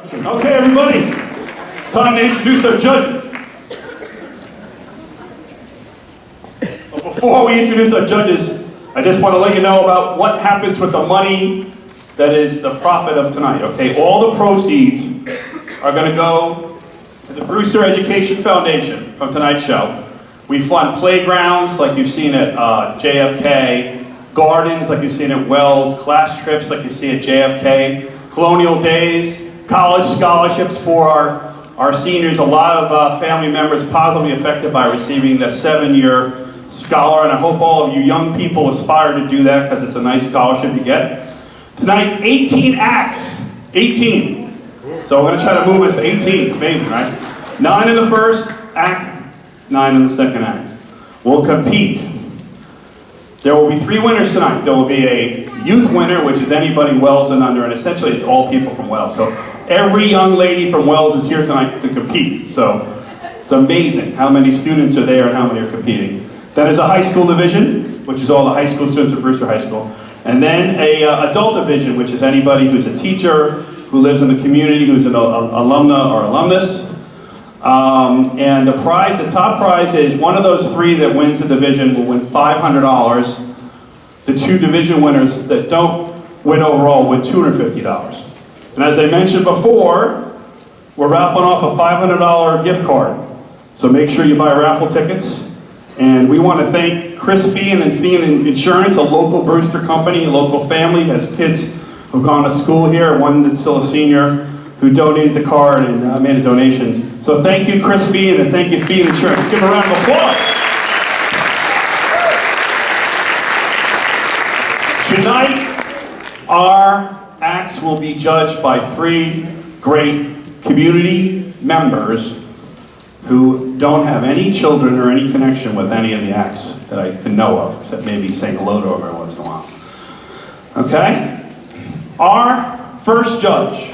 Okay, everybody, it's time to introduce our judges. But before we introduce our judges, I just want to let you know about what happens with the money that is the profit of tonight, okay? All the proceeds are going to go to the Brewster Education Foundation from tonight's show. We fund playgrounds like you've seen at JFK, gardens like you've seen at Wells, class trips like you see at JFK, Colonial Days, college scholarships for our seniors. A lot of family members positively affected by receiving the 7-year scholar, and I hope all of you young people aspire to do that because it's a nice scholarship you get. Tonight, 18 acts. 18. So we're going to try to move it to 18. Amazing, right? 9 in the first act, 9 in the second act. We'll compete. There will be 3 winners tonight. There will be a youth winner, which is anybody Wells and under, and essentially it's all people from Wells. So every young lady from Wells is here tonight to compete. So it's amazing how many students are there and how many are competing. Then there's a high school division, which is all the high school students at Brewster High School. And then a adult division, which is anybody who's a teacher, who lives in the community, who's an alumna or alumnus. And the prize, the top prize is one of those 3 that wins the division will win $500. The 2 division winners that don't win overall win $250. And as I mentioned before, we're raffling off a $500 gift card. So make sure you buy raffle tickets. And we want to thank Chris Feehan and Feehan Insurance, a local Brewster company, a local family, has kids who've gone to school here, one that's still a senior, who donated the card and made a donation. So thank you, Chris Feehan, and thank you, Feehan Insurance. Give a round of applause. Tonight, our acts will be judged by 3 great community members who don't have any children or any connection with any of the acts that I can know of, except maybe saying hello to them every once in a while. Okay? Our first judge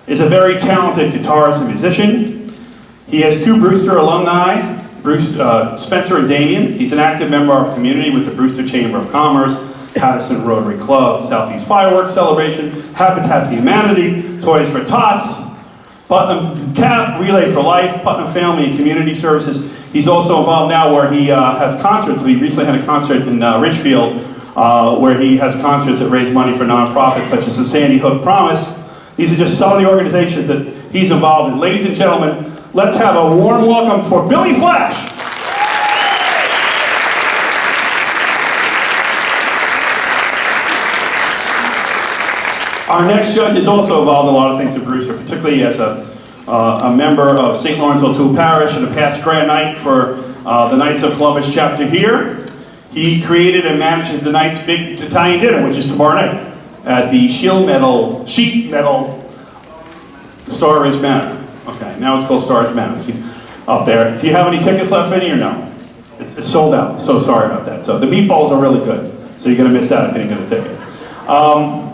is a very talented guitarist and musician. He has 2 Brewster alumni, Spencer and Damien. He's an active member of our community with the Brewster Chamber of Commerce, Patterson Rotary Club, Southeast Fireworks Celebration, Habitat for Humanity, Toys for Tots, Putnam CAP, Relay for Life, Putnam Family and Community Services. He's also involved now where he has concerts. He recently had a concert in Ridgefield where he has concerts that raise money for nonprofits such as the Sandy Hook Promise. These are just some of the organizations that he's involved in. Ladies and gentlemen, let's have a warm welcome for Billy Flash. Our next judge is also involved in a lot of things at Brewster, particularly as a member of St. Lawrence O'Toole Parish and a past Grand Knight for the Knights of Columbus chapter here. He created and manages the Knights' big Italian dinner, which is tomorrow night at the Sheet Metal Star Ridge Manor. Okay, now it's called Star Ridge Manor up there. Do you have any tickets left, Vinny, or no? It's sold out. So sorry about that. So the meatballs are really good, so you're going to miss out if you didn't get a ticket.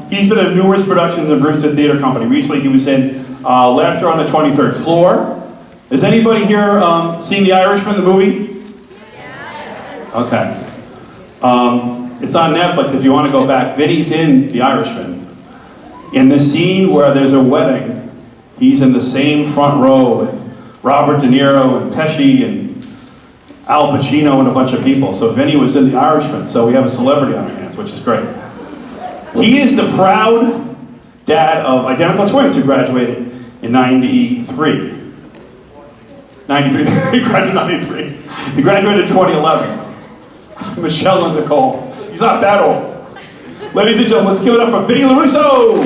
He's been in numerous productions of Brewster Theater Company. Recently he was in Laughter on the 23rd Floor. Has anybody here seen The Irishman, the movie? Yes. Okay. It's on Netflix if you want to go back. Vinny's in The Irishman. In the scene where there's a wedding, he's in the same front row with Robert De Niro and Pesci and Al Pacino and a bunch of people. So Vinny was in The Irishman, so we have a celebrity on our hands, which is great. He is the proud dad of identical twins who graduated in 93. 93, he graduated in 93. He graduated in 2011. Michelle and Nicole. He's not that old. Ladies and gentlemen, let's give it up for Vinny LaRusso.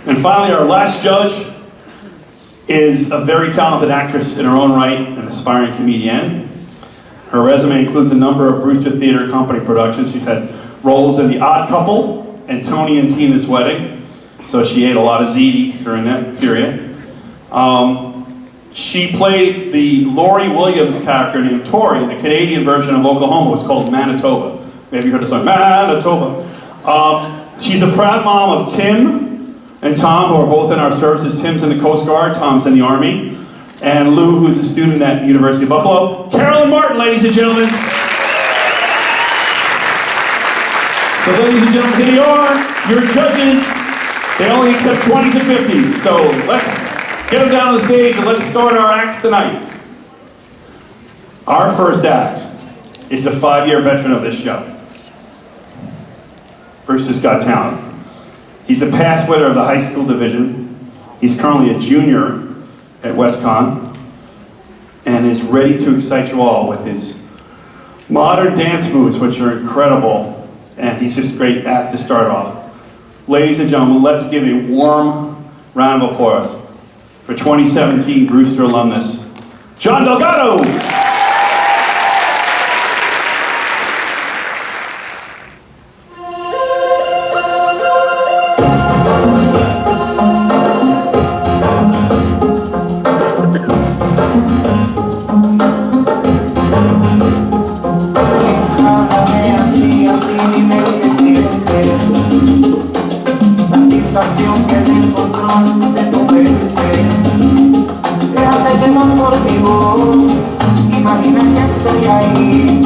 And finally, our last judge is a very talented actress in her own right, an aspiring comedian. Her resume includes a number of Brewster Theater Company productions. She's had roles in The Odd Couple and Tony and Tina's Wedding, so she ate a lot of ziti during that period. She played the Laurie Williams character named Tori in the Canadian version of Oklahoma. It was called Manitoba. Maybe you heard the song, Manitoba. She's a proud mom of Tim and Tom, who are both in our services. Tim's in the Coast Guard, Tom's in the Army. And Lou, who's a student at University of Buffalo. Carolyn Martin, ladies and gentlemen. So ladies and gentlemen, here they are, your judges. They only accept 20s and 50s. So let's get them down on the stage and let's start our acts tonight. Our first act is a 5-year veteran of this show. Brewster's got talent. He's a past winner of the high school division. He's currently a junior at WestCon and is ready to excite you all with his modern dance moves, which are incredible. And he's just a great act to start off. Ladies and gentlemen, let's give a warm round of applause for 2017 Brewster alumnus, John Delgado. Satisfacción pierde el control de tu mente. Déjate llevar por mi voz. Imagina que estoy ahí.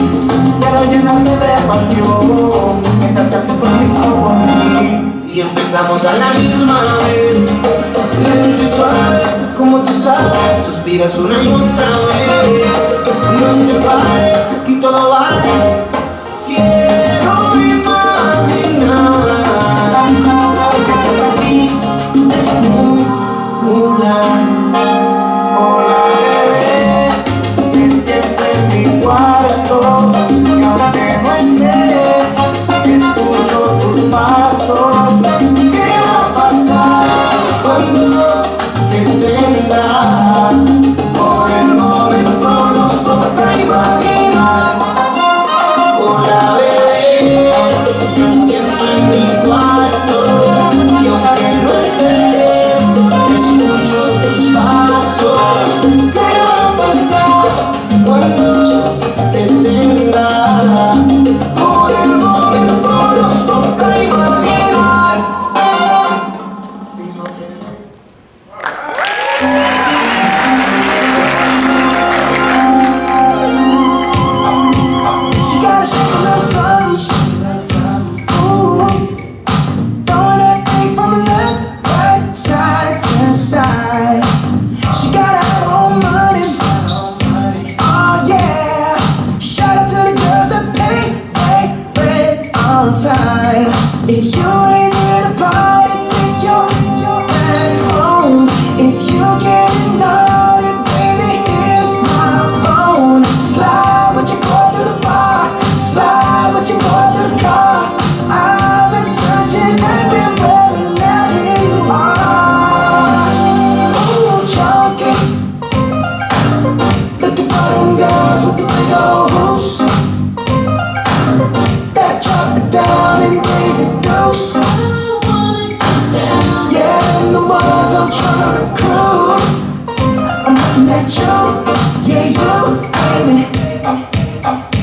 Quiero llenarte de pasión mientras haces lo mismo por mí. Y empezamos a la misma vez, lento y suave, como tú sabes. Suspiras una y otra vez. No te pares, aquí todo vale. Quiero imaginar que estás aquí, desnuda. Hola bebé, te siento en mi cuarto. Y aunque no estés, escucho tus pasos. ¿Qué va a pasar cuando te tenga? Por el momento nos toca imaginar. Hola bebé, te siento en mi cuarto. Y aunque no estés, escucho tus pasos. ¿Qué va a pasar cuando te tenga? Por el momento nos toca imaginar. Si no te She gotta shake a little something. Ooh, throwing that thing from left, right, side to side. She got her own money. Oh yeah. Shout out to the girls that pay rent on time. If you ain't here to party, take your back home. If you getting naughty, baby, here's my phone. Slide with your boy to the bar. Slide with your boy to the car. I've been searching everywhere, and now here you are. Ooh, joking. Looking for them girls with the big old hoops that drop it down and raise it dose. Yeah, them the ones I'm tryna recruit. I'm looking at you, yeah, you, baby.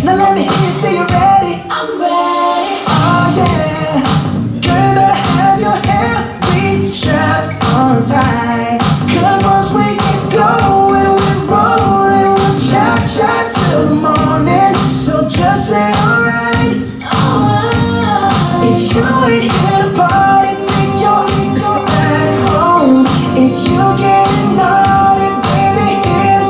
Now let me hear you say you're ready. I'm ready. Oh yeah. Girl, you better have your hair re-strapped on tight. Cause once we get going, we're rolling. We'll cha-cha till the morning. So just say alright. If you ain't here to party, take your back home. If you getting naughty, baby, here's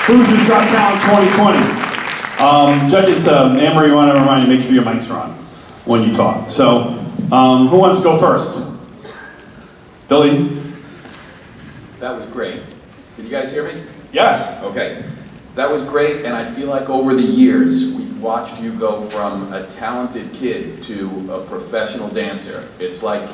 Hoosiers Got Talent 2020. Judges, Anne-Marie, you want to remind you, make sure your mics are on when you talk. So, who wants to go first? Billy? That was great. Can you guys hear me? Yes. Okay. That was great, and I feel like over the years, we've watched you go from a talented kid to a professional dancer. It's like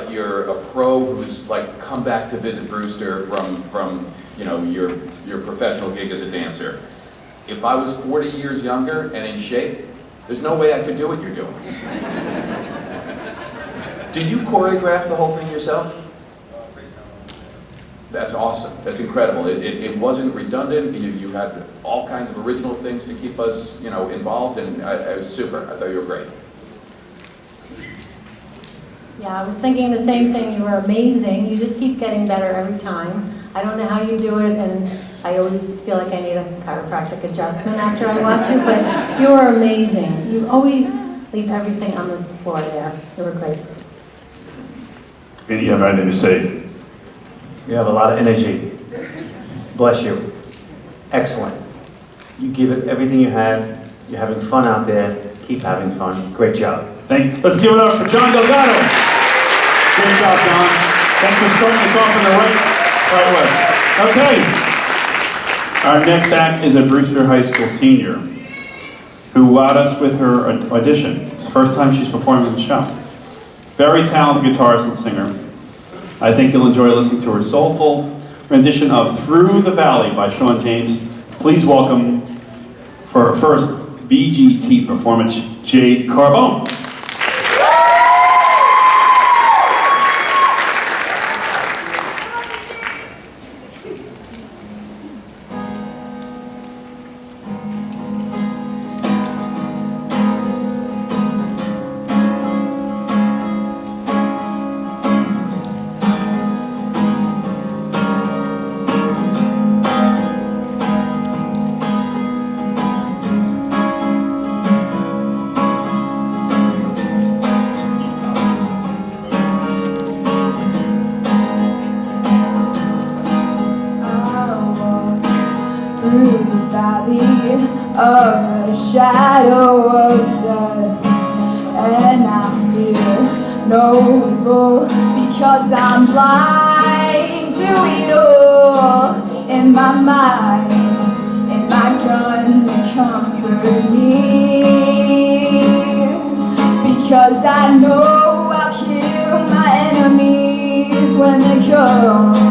you're a pro who's like come back to visit Brewster from you know, your professional gig as a dancer. If I was 40 years younger and in shape, there's no way I could do what you're doing. Did you choreograph the whole thing yourself? That's awesome. That's incredible. It wasn't redundant. You had all kinds of original things to keep us, you know, involved, and it was super. I thought you were great. Yeah, I was thinking the same thing. You were amazing. You just keep getting better every time. I don't know how you do it, and I always feel like I need a chiropractic adjustment after I watch you, but you were amazing. You always leave everything on the floor there. You were great. Any have anything to say? You have a lot of energy. Bless you. Excellent. You give it everything you had. You're having fun out there. Keep having fun. Great job. Thank you. Let's give it up for John Delgado. Great job, John. Thanks for starting us off in the right way. Okay. Our next act is a Brewster High School senior who wowed us with her audition. It's the first time she's performing in the show. Very talented guitarist and singer. I think you'll enjoy listening to her soulful rendition of Through the Valley by Sean James. Please welcome, for her first BGT performance, Jade Carbone. Through the valley of the shadow of death, and I fear no evil because I'm blind to it all. In my mind, and my gun to comfort me, because I know I'll kill my enemies when they come.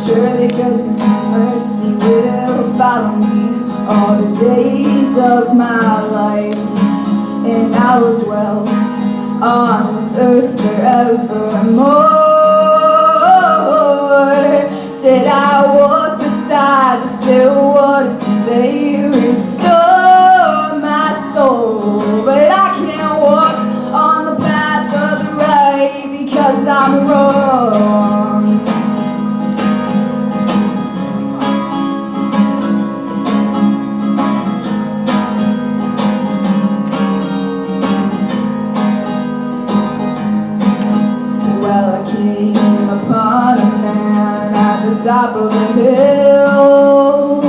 Surely goodness and mercy will follow me all the days of my life, and I will dwell on this earth forevermore. Said I walk beside the still waters, and they restore my soul. But I can't walk on the path of the right because I'm wrong. Came upon a man at the top of the hill,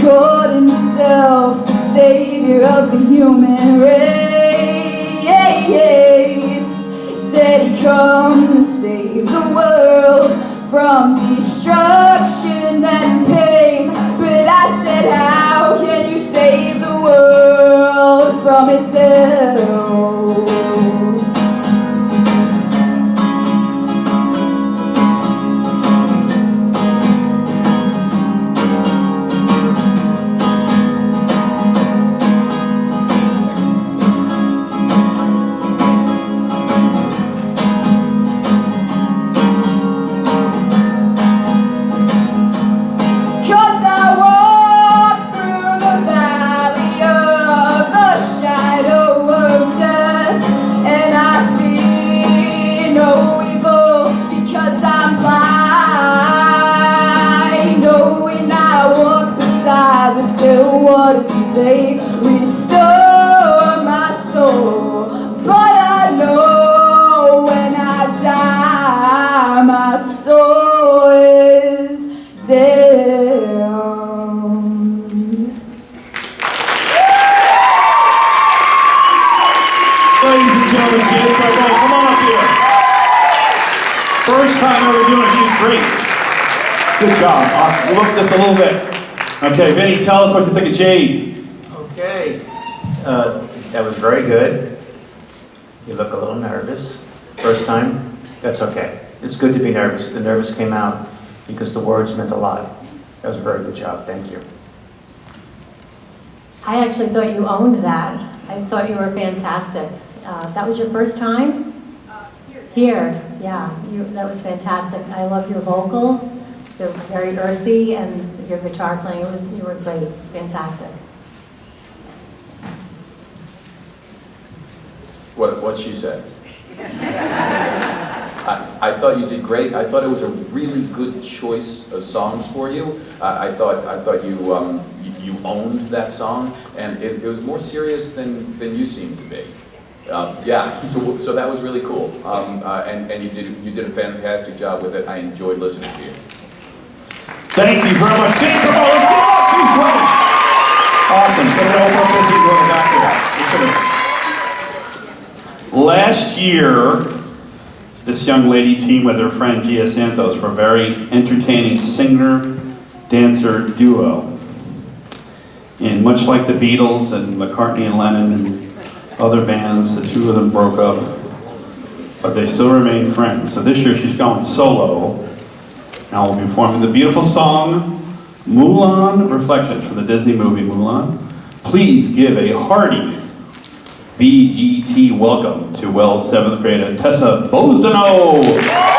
called himself the savior of the human race. Said he'd come to save the world from destruction and pain. But I said, how can you save the world from itself? Shadow of death, ladies and gentlemen, Jade Carbone. Come on up here. First time ever doing it. She's great. Good job. Awesome. We'll look at this a little bit. Okay, Vinny, tell us what you think of Jade. Okay. That was very good. You look a little nervous. First time, that's okay. It's good to be nervous. The nervous came out because the words meant a lot. That was a very good job. Thank you. I actually thought you owned that. I thought you were fantastic. That was your first time? Here, yeah. That was fantastic. I love your vocals. They're very earthy, and your guitar playing, you were great. Fantastic. What she said. I thought you did great. I thought it was a really good choice of songs for you. I thought you you owned that song, and it was more serious than you seemed to be. Yeah, so that was really cool. And you did a fantastic job with it. I enjoyed listening to you. Thank you very much. Jade Carbone, let's give it up. She's great. Awesome. Give it up for Fizzy going back to that. Last year, this young lady teamed with her friend Gia Santos for a very entertaining singer-dancer duo. And much like the Beatles and McCartney and Lennon and other bands, the two of them broke up, but they still remain friends. So this year she's going solo. Now we'll be performing the beautiful song, Mulan Reflections from the Disney movie Mulan. Please give a hearty BGT welcome to Wells 7th grader Tessa Bozano.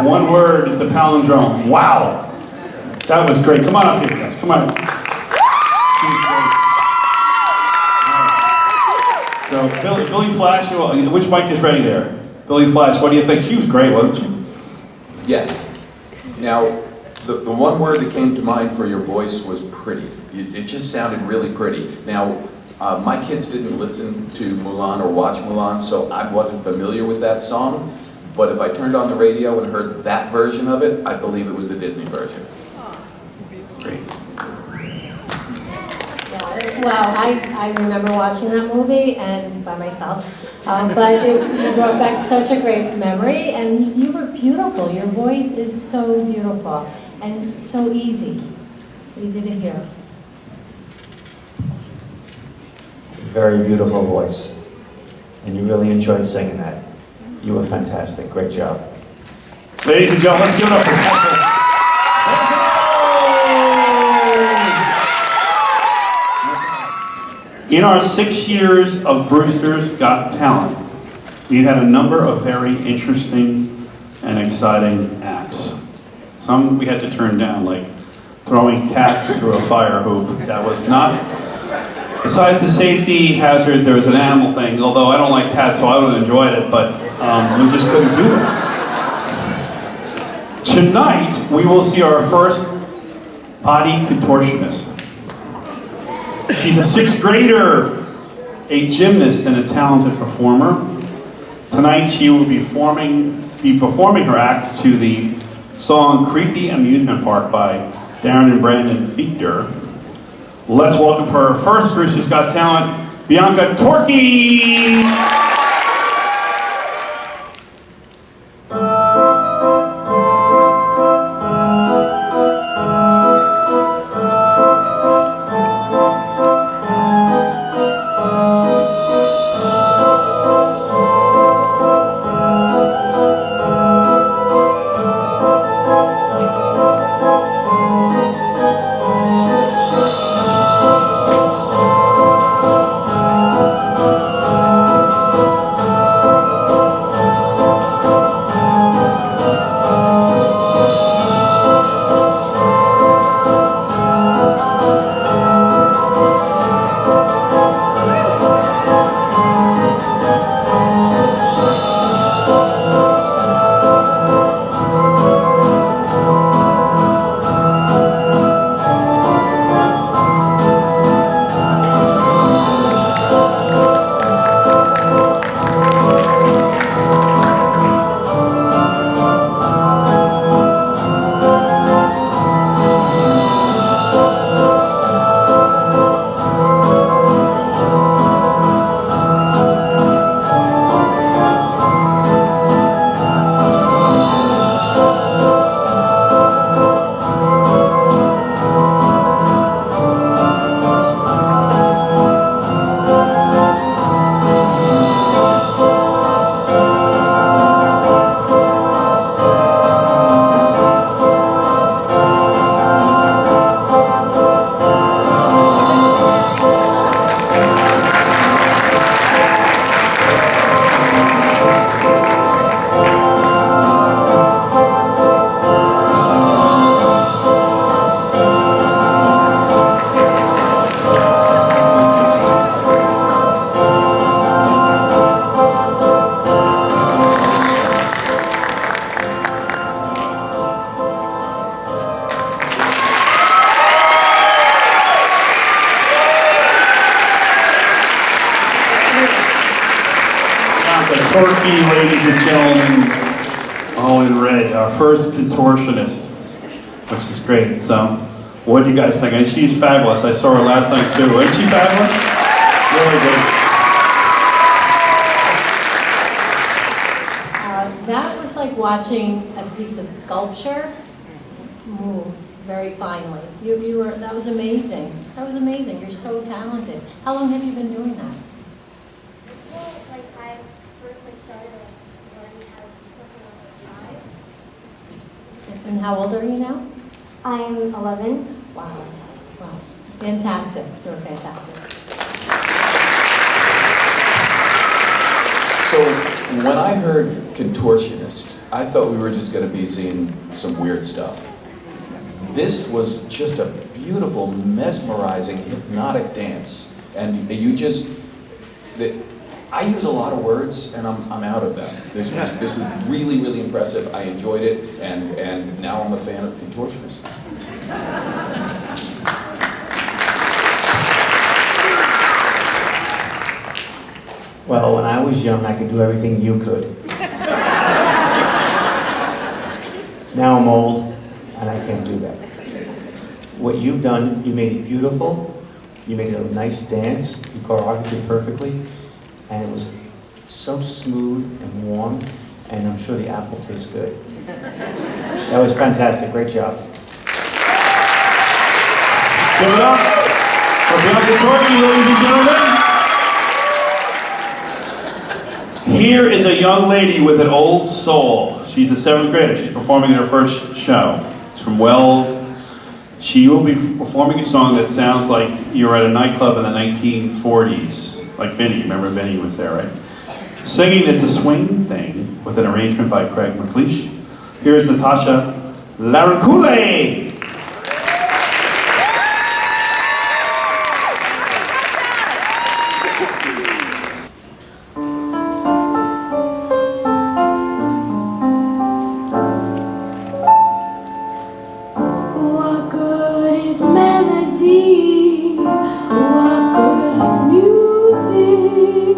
One word, it's a palindrome. Wow. That was great. Come on up here, guys. Come on. So, Billy Flash, which mic is ready there? Billy Flash, what do you think? She was great, wasn't she? Yes. Now, the one word that came to mind for your voice was pretty. It just sounded really pretty. Now, my kids didn't listen to Mulan or watch Mulan, so I wasn't familiar with that song. But if I turned on the radio and heard that version of it, I believe it was the Disney version. Great. Yeah, well, I remember watching that movie and by myself, but it brought back such a great memory, and you were beautiful. Your voice is so beautiful and so easy to hear. Very beautiful voice, and you really enjoyed singing that. You were fantastic. Great job. Ladies and gentlemen, let's give it up for Tessa. In our 6 years of Brewster's Got Talent, we had a number of very interesting and exciting acts. Some we had to turn down, like throwing cats through a fire hoop. That was not, besides the safety hazard, there was an animal thing, although I don't like cats, so I would have enjoyed it, but we just couldn't do it. Tonight, we will see our first body contortionist. She's a 6th grader, a gymnast, and a talented performer. Tonight, she will be performing her act to the song Creepy Amusement Park by Darren and Brandon Fichter. Let's welcome for her first Brewster's Got Talent, Bianca Torkey! Torkey, ladies and gentlemen, all in red, our first contortionist, which is great. So, what do you guys think? And she's fabulous. I saw her last night too. Isn't she fabulous? Really good. That was like watching a piece of sculpture move very finely. That was amazing. That was amazing. You're so talented. How long have you been doing that? Well, like I first started learning how to do something when I was 5. And how old are you now? I'm 11. Wow. Wow. Fantastic. You're fantastic. So when I heard contortionist, I thought we were just going to be seeing some weird stuff. This was just a beautiful, mesmerizing, hypnotic dance. And you just, I use a lot of words and I'm out of them. This was really, really impressive. I enjoyed it, and now I'm a fan of contortionists. Well, when I was young, I could do everything you could. Now I'm old, and I can't do that. What you've done, you made it beautiful, you made it a nice dance, you choreographed it perfectly, and it was so smooth and warm, and I'm sure the apple tastes good. That was fantastic, great job. Give it up for Bianca Torkey, ladies and gentlemen. Here is a young lady with an old soul. She's a 7th grader. She's performing in her first show. She's from Wells, She will be performing a song that sounds like you were at a nightclub in the 1940s, like Vinny. Remember Vinny was there, right? Singing It's a Swing Thing with an arrangement by Craig McLeish. Here's Natasha Laroucoulé. What good is melody? What good is music?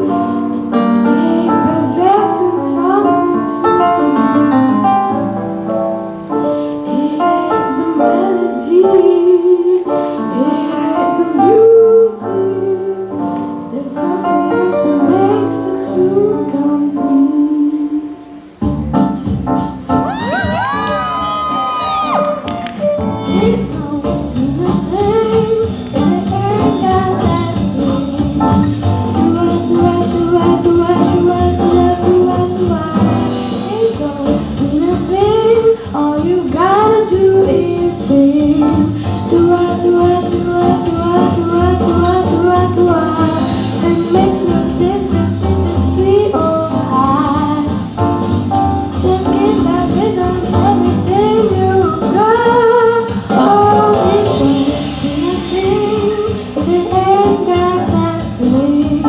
Ain't possessing something sweet. It ain't the melody. It ain't the music. There's something else that makes the two complete. All you gotta do is sing. It makes no difference if it's sweet or high. Just get that rhythm, everything you got. Oh, it won't be a thing if it ain't got that swing.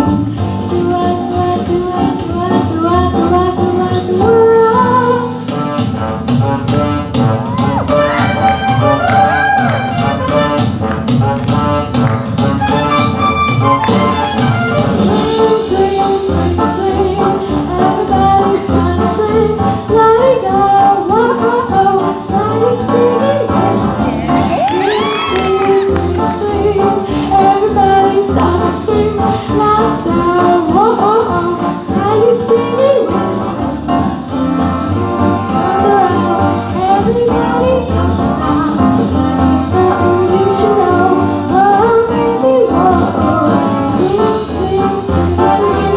Everybody's gonna swing, like oh, oh, oh, now you're singing this swing, swing, swing, swing. Everybody start to swing, like oh, oh, oh, now you're singing this everybody comes down, something you should know. Oh, baby, oh, swing, swing, swing, swing.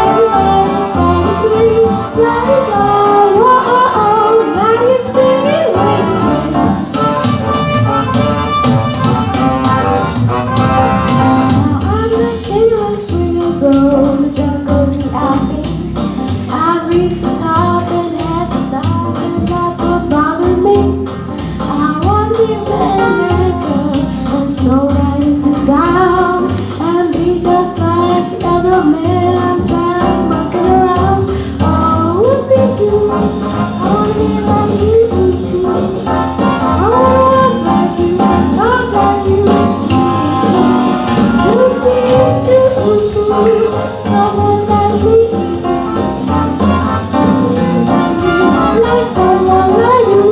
Everybody start to swing, let it go. Oh, now you're singing with swing. Now I'm the king of swingers, oh, the jungle the alley. I've reached the top and had to stop, and that's what's bothering me. I want to be a America and stroll right into town and be just like the other men I'm tired of mucking around. Oh, whoopie-doo, I want to be like you. I want to walk like you, talk like you. You see it's true, someone like me. Like someone like you.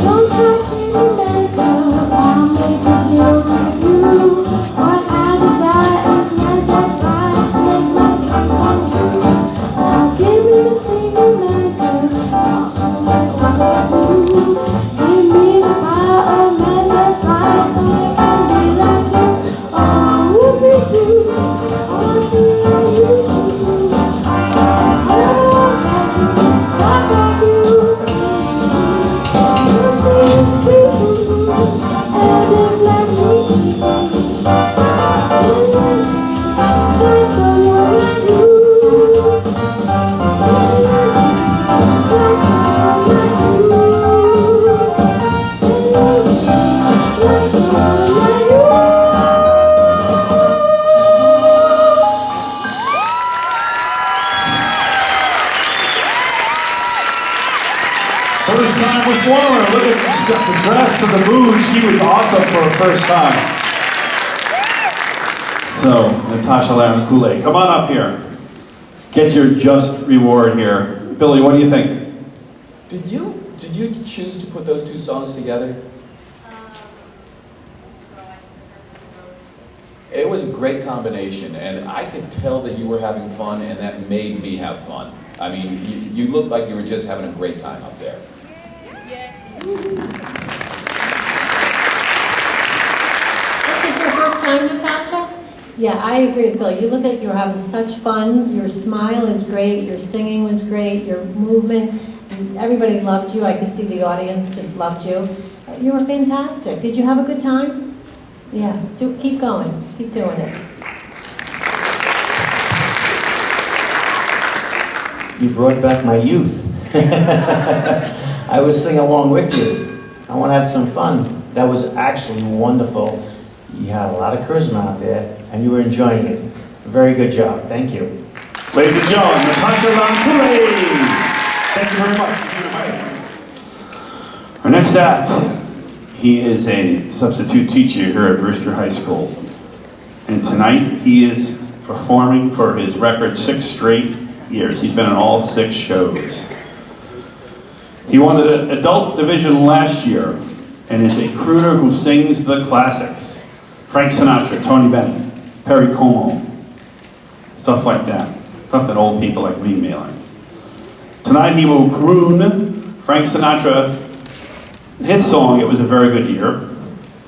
Don't try to make up, I'll make a deal with you. What I desire is magic fire to make my dream come true. Now give me the single maker, what I do. Give me the power of magic fire so I can be like you. Oh, whoopie-doo, I wanna be like you. I wanna walk like you, talk like you. You see it's true, and it's like me. Like someone like you. Like someone like you. Like someone like you. First time performer. Look at the dress and the mood. She was awesome for her first time. So, Natasha Laroucoulé, come on up here. Get your just reward here. Billy, what do you think? Did you choose to put those two songs together? It was a great combination, and I could tell that you were having fun, and that made me have fun. I mean, you looked like you were just having a great time up there. This is your first time, Natasha? Yeah, I agree with Bill. You look at, you're having such fun, your smile is great, your singing was great, your movement, and everybody loved you. I could see the audience just loved you. You were fantastic. Did you have a good time? Yeah, keep going, keep doing it. You brought back my youth. I was singing along with you. I want to have some fun. That was actually wonderful. You had a lot of charisma out there, and you were enjoying it. Very good job. Thank you. Ladies and gentlemen, Natasha Lampouli. Thank you very much. Our next act, he is a substitute teacher here at Brewster High School. And tonight he is performing for his record 6 straight years. He's been in all 6 shows. He won the adult division last year and is a crooner who sings the classics. Frank Sinatra, Tony Bennett, Perry Como, stuff like that. Stuff that old people like me may like. Tonight he will croon Frank Sinatra hit song, It Was a Very Good Year.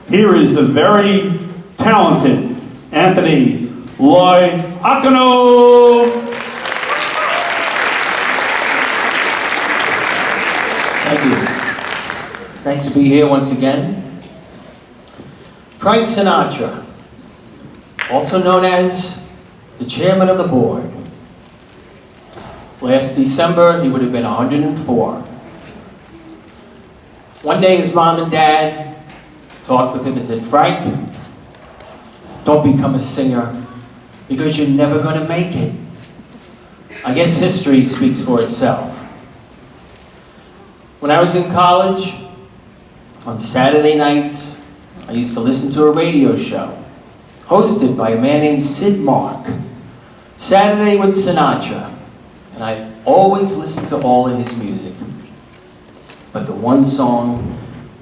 Here is the very talented Anthony Lloyd Aquino. Thank you. It's nice to be here once again. Frank Sinatra, also known as the chairman of the board. Last December, he would have been 104. One day, his mom and dad talked with him and said, "Frank, don't become a singer because you're never going to make it." I guess history speaks for itself. When I was in college, on Saturday nights, I used to listen to a radio show hosted by a man named Sid Mark, Saturday with Sinatra, and I always listened to all of his music. But the one song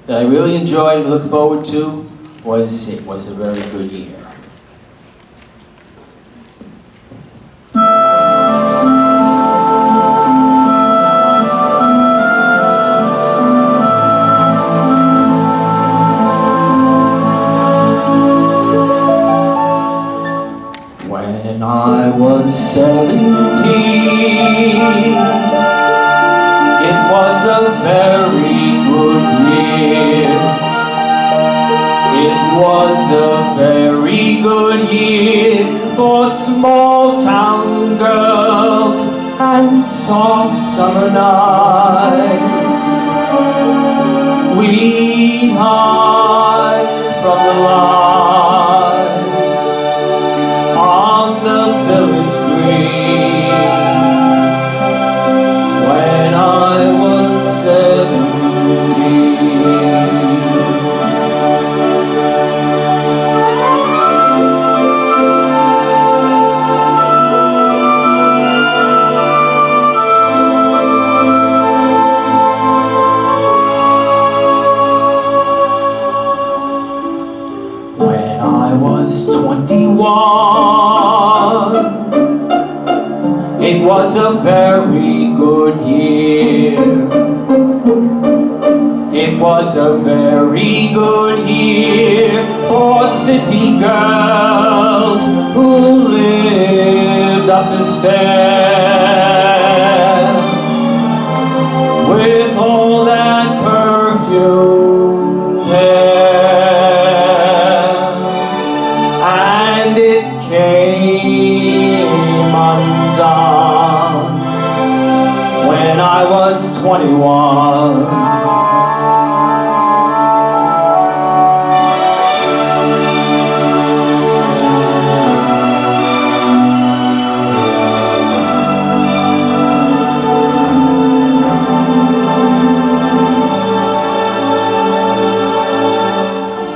that I really enjoyed and looked forward to was It Was a Very Good Year. When I was 17, it was a very good year. It was a very good year for small town girls and soft summer nights. We hide from the lights on the village green. When I was 17, when I was 21, it was a very good year. It was a very good year for city girls who lived up the stair with all that perfume hair. And it came undone when I was 21.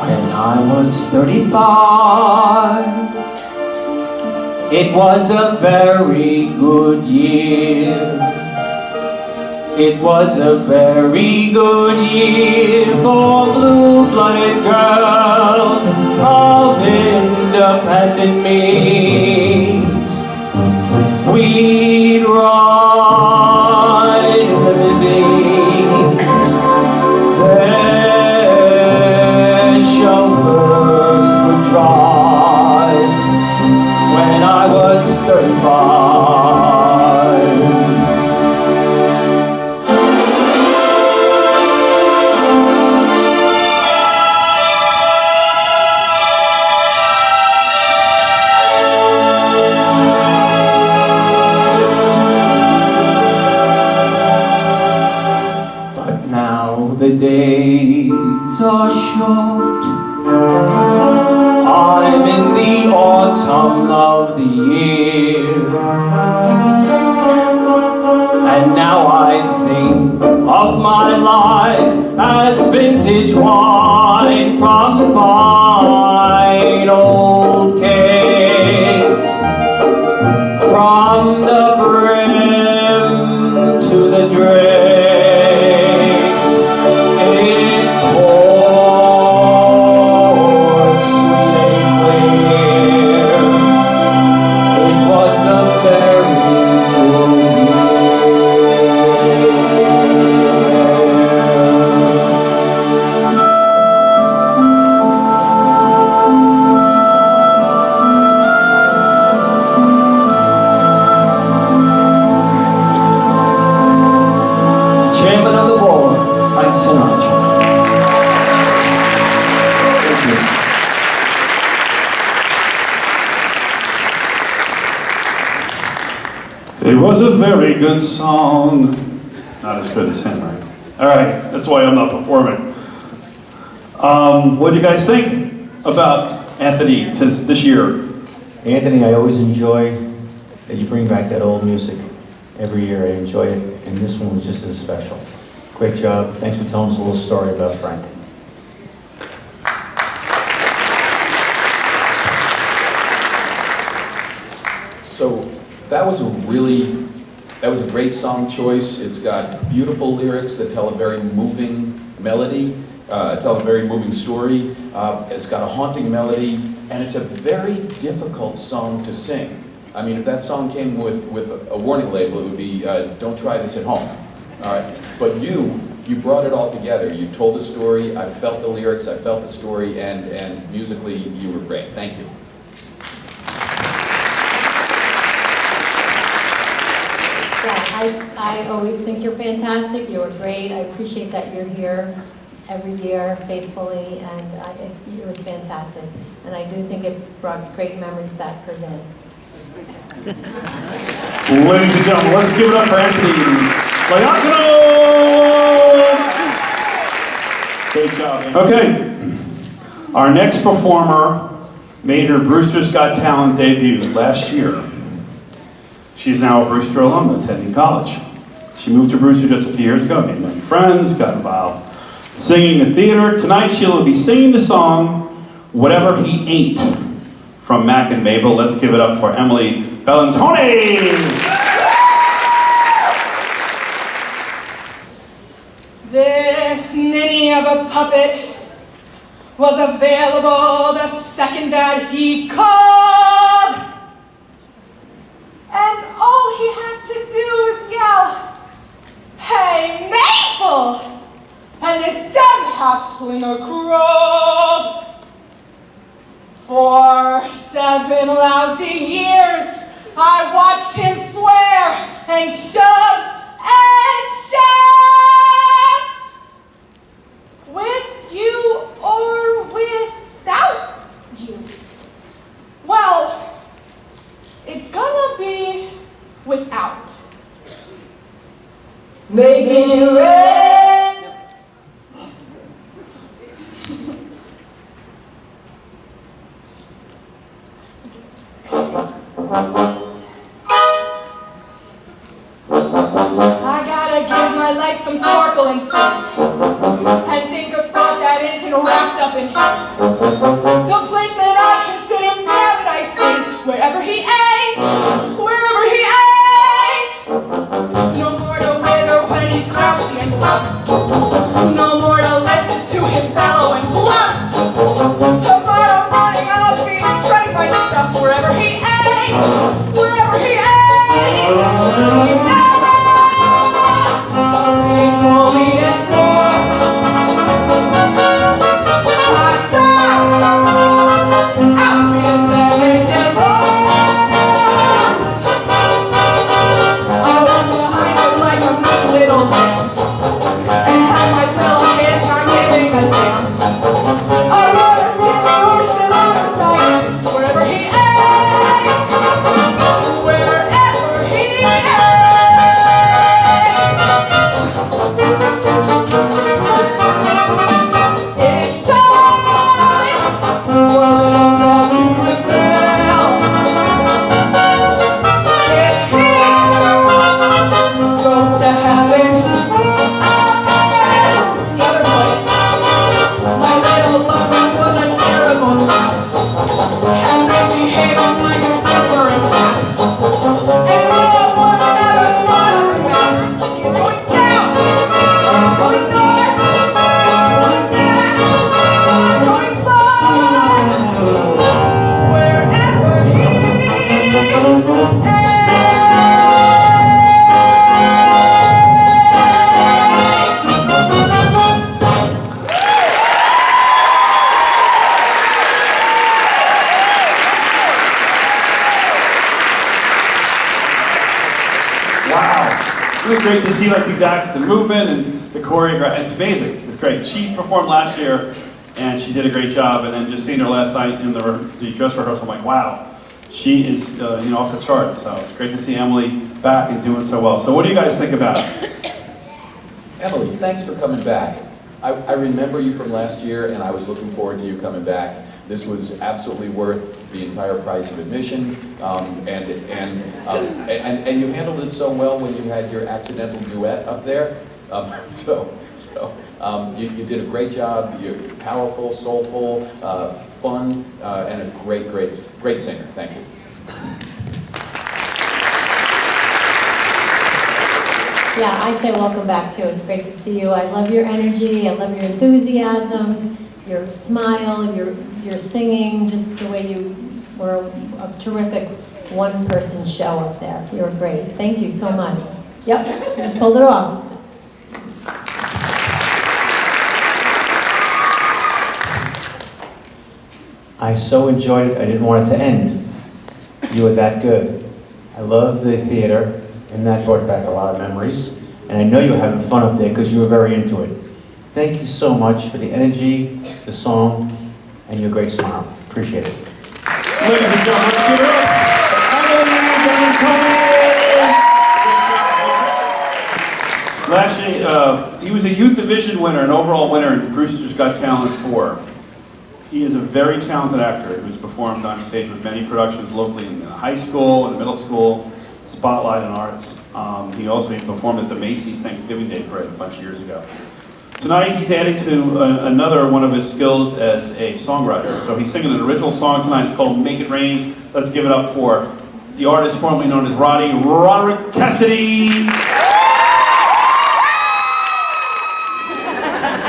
When I was 35, it was a very good year. It was a very good year for blue-blooded girls of independent means. We'd ride in limousines. Their chauffeurs would drive. short. I'm in the autumn of the year, and now I think of my life as vintage wine from fine old kegs, from the brim to the dregs. It pours sweet and clear. It was a very good year. Chairman of the board, Frank Sinatra. Thank you. It was a very good song. Not as good as him, right? All right, that's why I'm not performing. What do you guys think about Anthony since this year? Anthony, I always enjoy that you bring back that old music every year. I enjoy it, and this one was just as special. Great job. Thanks for telling us a little story about Frank. So that was a great song choice. It's got beautiful lyrics that tell a very moving melody, tell a very moving story. It's got a haunting melody, and it's a very difficult song to sing. I mean, if that song came with a warning label, it would be, don't try this at home. All right, but you brought it all together. You told the story, I felt the lyrics, I felt the story, and musically, you were great. Thank you. Yeah, I always think you're fantastic. You were great. I appreciate that you're here every year faithfully, and it was fantastic. And I do think it brought great memories back for Vin. Ladies and gentlemen, let's give it up for Anthony Leontino! Great job, Anthony. Okay, our next performer made her Brewster's Got Talent debut last year. She's now a Brewster alum attending college. She moved to Brewster just a few years ago, made many friends, got involved singing in theater. Tonight she'll be singing the song, Whatever He Ain't, from Mac and Mabel. Let's give it up for Emily Bellantoni! This ninny of a puppet was available the second that he called. And all he had to do was yell, "Hey, Maple!" And this dumb house swinger crawled. For 7 lousy years, I watched him swear and shove and shove. With you or without you. Well, it's gonna be without. Making you red. I gotta give my life some sparkle and fizz, and think a thought that isn't wrapped up in his. The place that I consider paradise is wherever he ain't, wherever he ain't. No more to wither when he's grouchy and bluff. No more to listen to him bellow and bluff. Tomorrow morning I'll be shredding my stuff wherever he ain't, wherever he ain't. We'll eat it more. Hot time. really great to see like these acts, the movement and the choreography. It's amazing. It's great. She performed last year, and she did a great job. And then just seeing her last night in the dress rehearsal, I'm like, wow, she is off the charts. So it's great to see Emily back and doing so well. So what do you guys think about it? Emily, thanks for coming back. I remember you from last year, and I was looking forward to you coming back. This was absolutely worth the entire price of admission, and you handled it so well when you had your accidental duet up there. You did a great job. You're powerful, soulful, fun, and a great singer. Thank you. Yeah, I say welcome back too. It's great to see you. I love your energy. I love your enthusiasm, your smile, your singing, just the way you were a terrific one-person show up there. You were great. Thank you so much. Yep, you pulled it off. I so enjoyed it, I didn't want it to end. You were that good. I love the theater, and that brought back a lot of memories. And I know you were having fun up there because you were very into it. Thank you so much for the energy, the song, and your great smile. Appreciate it. Ladies and gentlemen, let's give it up. Last year, he was a youth division winner, an overall winner in Brewster's Got Talent 4. He is a very talented actor who's performed on stage with many productions locally in the high school and the middle school, Spotlight and Arts. He also performed at the Macy's Thanksgiving Day Parade a bunch of years ago. Tonight he's adding to another one of his skills as a songwriter. So he's singing an original song tonight. It's called Make It Rain. Let's give it up for the artist formerly known as Roderick Cassidy.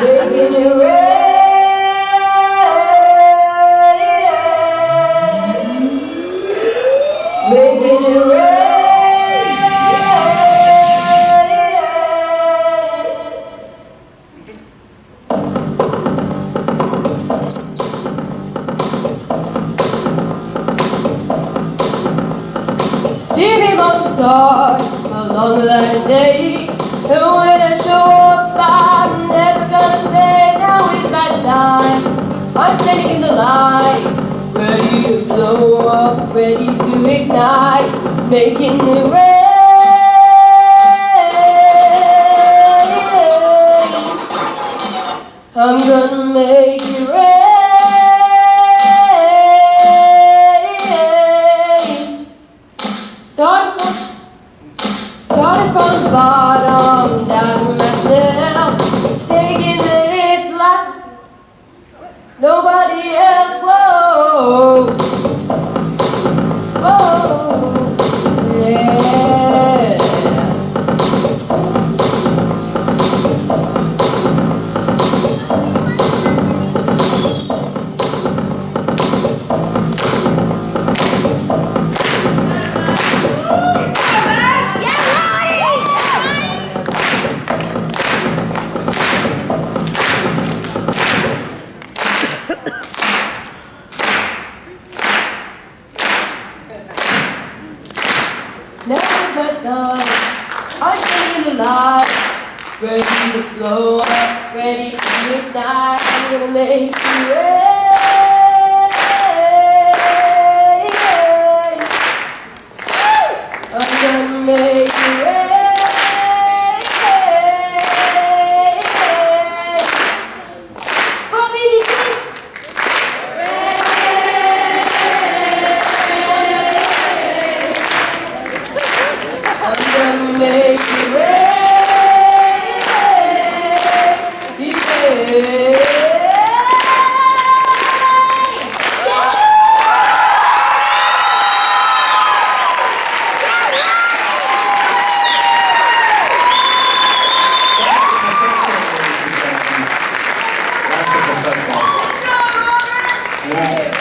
Making it rain. Making it rain. See me among the stars along that day, and when I show up, I'm never gonna say now is my time. I'm standing in the light, ready to blow up, ready to ignite, making it rain. I'm gonna make it rain. Started from the bottom, down to myself, taking that it's like nobody else. Whoa, whoa, yeah. Now's my time. I'm standing in the light, ready to blow up, ready to ignite. I'm gonna make you rain. I'm gonna make you rain. What did you think? I'm gonna make it rain, yeah.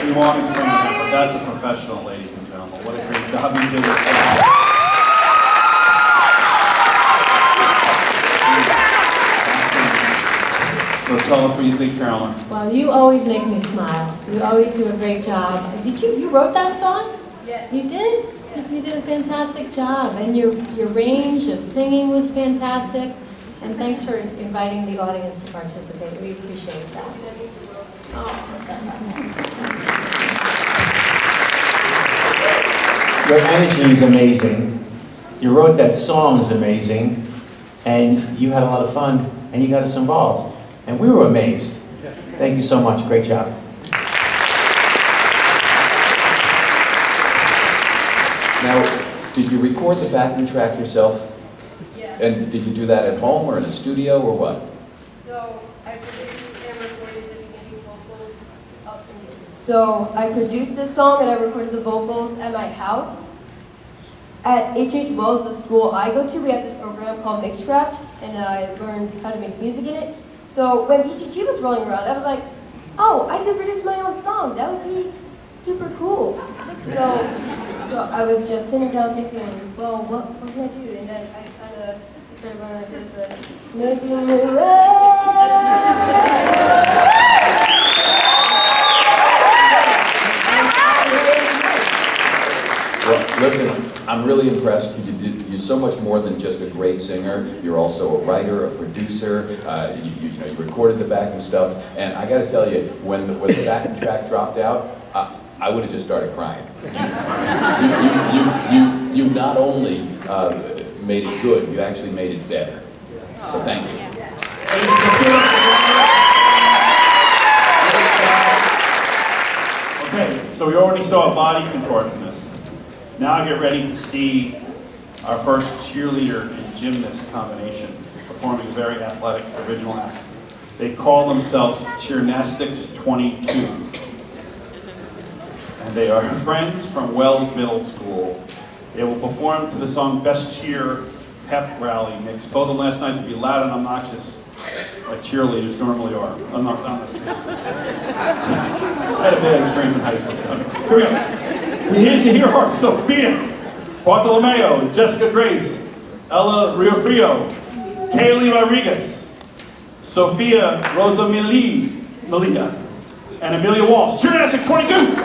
You won't explain that, but that's a professional, ladies and gentlemen. What a great job you did with that. So tell us what you think, Carolyn. Well, you always make me smile. You always do a great job. You wrote that song? Yes. You did? You did a fantastic job, and your range of singing was fantastic. And thanks for inviting the audience to participate. We appreciate that. Your energy is amazing. You wrote that song is amazing, and you had a lot of fun, and you got us involved, and we were amazed. Thank you so much. Great job. Now, did you record the backing track yourself? Yeah. And did you do that at home or in a studio or what? So I produced and recorded the beginning vocals up in here. So I produced this song and I recorded the vocals at my house. At H.H. Wells, the school I go to, we have this program called Mixcraft, and I learned how to make music in it. So when BGT was rolling around, I was like, oh, I could produce my own song. That would be super cool. So I was just sitting down thinking, well, what can I do? And then I kind of started going like this, like, making me Well, listen, I'm really impressed. You're so much more than just a great singer. You're also a writer, a producer. You recorded the backing stuff. And I got to tell you, when the backing track dropped out, I would have just started crying. You not only made it good, you actually made it better. So thank you. Okay, so we already saw a body contortionist. Now get ready to see our first cheerleader and gymnast combination performing a very athletic original act. They call themselves Cheernastics 22. And they are friends from Wells Middle School. They will perform to the song Best Cheer Pep Rally mix. Told them last night to be loud and obnoxious like cheerleaders normally are. I'm not I had a bad experience in high school. Here we go. We're here to hear her, Sophia Bartolomeo, Jessica Grace, Ella Riofrio, Kaylee Rodriguez, Sophia Rosa Malia, and Amelia Walsh. Cheernastics 22!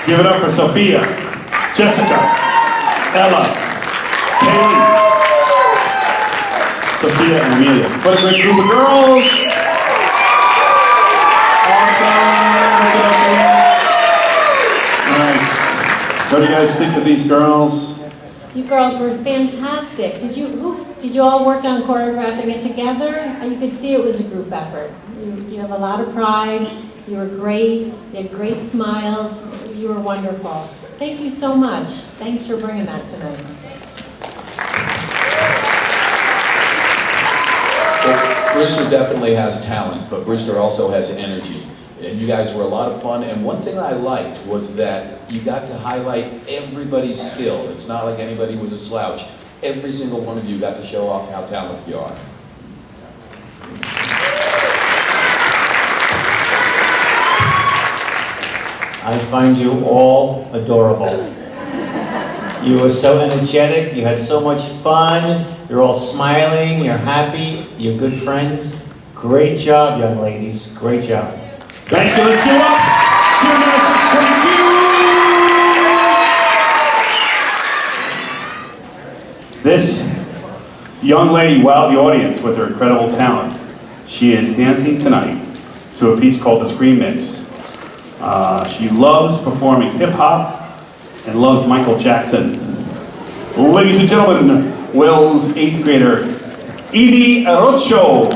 Give it up for Sophia, Jessica, Ella, Kaylee, Sophia, and Amelia. What a great group of girls! Awesome! All right, what do you guys think of these girls? You girls were fantastic. Did you all work on choreographing it together? You could see it was a group effort. You have a lot of pride. You were great. You had great smiles. You were wonderful. Thank you so much. Thanks for bringing that tonight. Well, Brewster definitely has talent, but Brewster also has energy. And you guys were a lot of fun, and one thing I liked was that you got to highlight everybody's skill. It's not like anybody was a slouch. every single one of you got to show off how talented you are. I find you all adorable. You were so energetic, you had so much fun, you're all smiling, you're happy, you're good friends. Great job, young ladies, great job. Thank you, let's give up Cheermasters 22! This young lady wowed the audience with her incredible talent. She is dancing tonight to a piece called The Scream Mix. She loves performing hip-hop and loves Michael Jackson. Ladies and gentlemen, Will's 8th grader, Edie Arocho.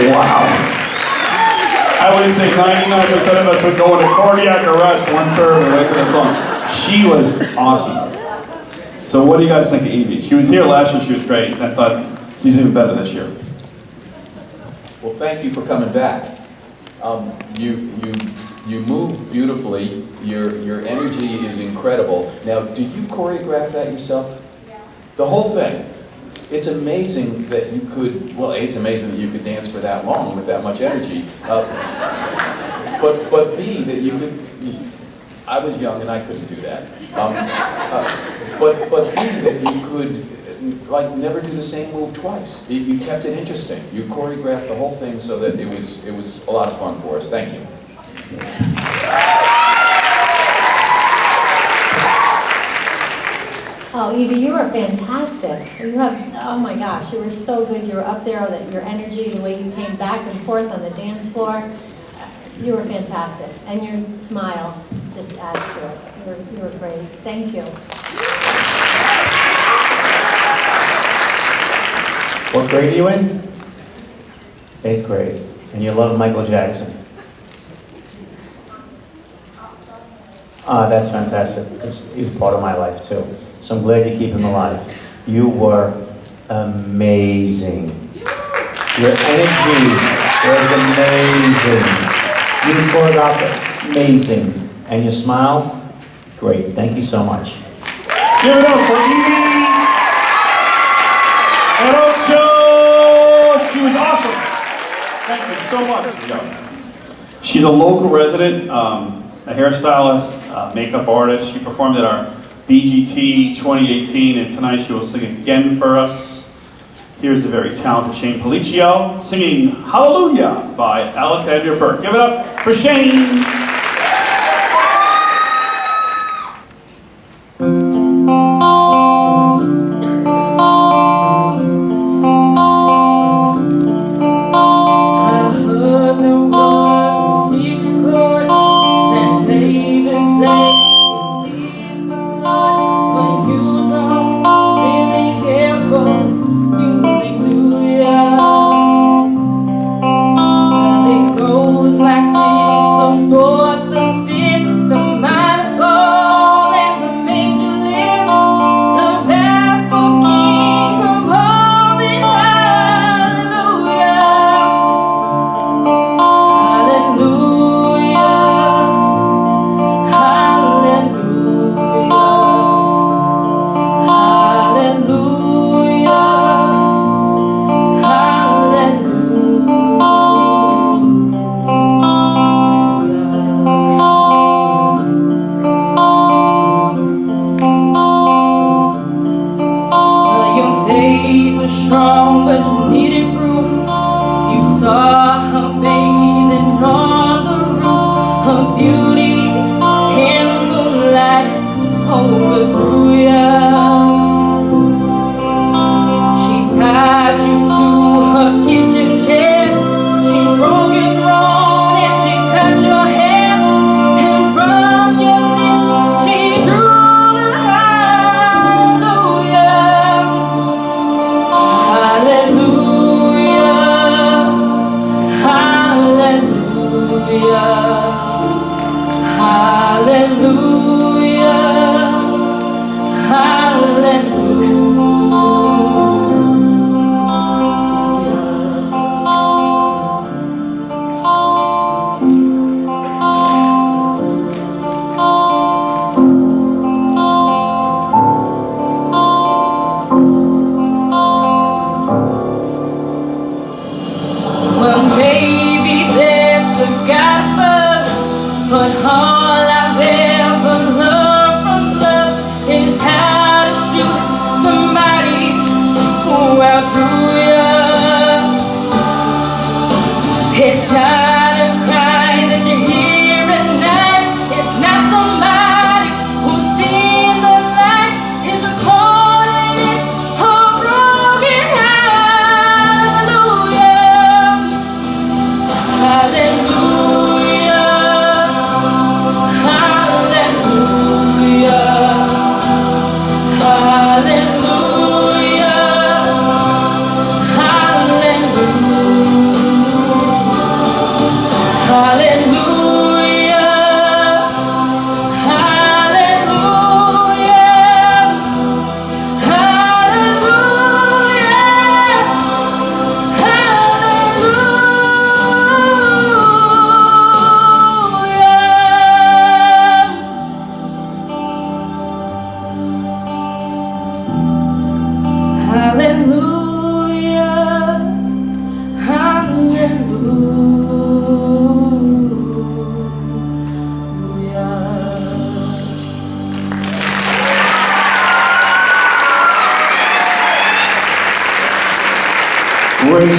Wow. I would say 99% of us would go into cardiac arrest one third of that song. She was awesome. So what do you guys think of Evie? She was here last year, she was great. I thought she's even better this year. Well, thank you for coming back. You move beautifully. Your energy is incredible. Now, did you choreograph that yourself? Yeah. The whole thing. It's amazing that you could. Well, it's amazing that you could dance for that long with that much energy. But B, that you could. I was young and I couldn't do that. But B, that you could. Like never do the same move twice. You kept it interesting. You choreographed the whole thing so that it was a lot of fun for us. Thank you. Oh, Evie, you were fantastic. You have, oh my gosh, you were so good. You were up there, that your energy, the way you came back and forth on the dance floor. You were fantastic. And your smile just adds to it. You were great. Thank you. What grade are you in? 8th grade. And you love Michael Jackson. That's fantastic, because he was part of my life too. So I'm glad you keep him alive. You were amazing. Your energy was amazing. You choreographed it, amazing. And your smile, great. Thank you so much. Give it up for Evie and Ocho. She was awesome. Thank you so much. She's a local resident, a hairstylist, makeup artist. She performed at our BGT 2018, and tonight she will sing again for us. Here's the very talented Shane Policio singing Hallelujah by Alexandria Burke. Give it up for Shane.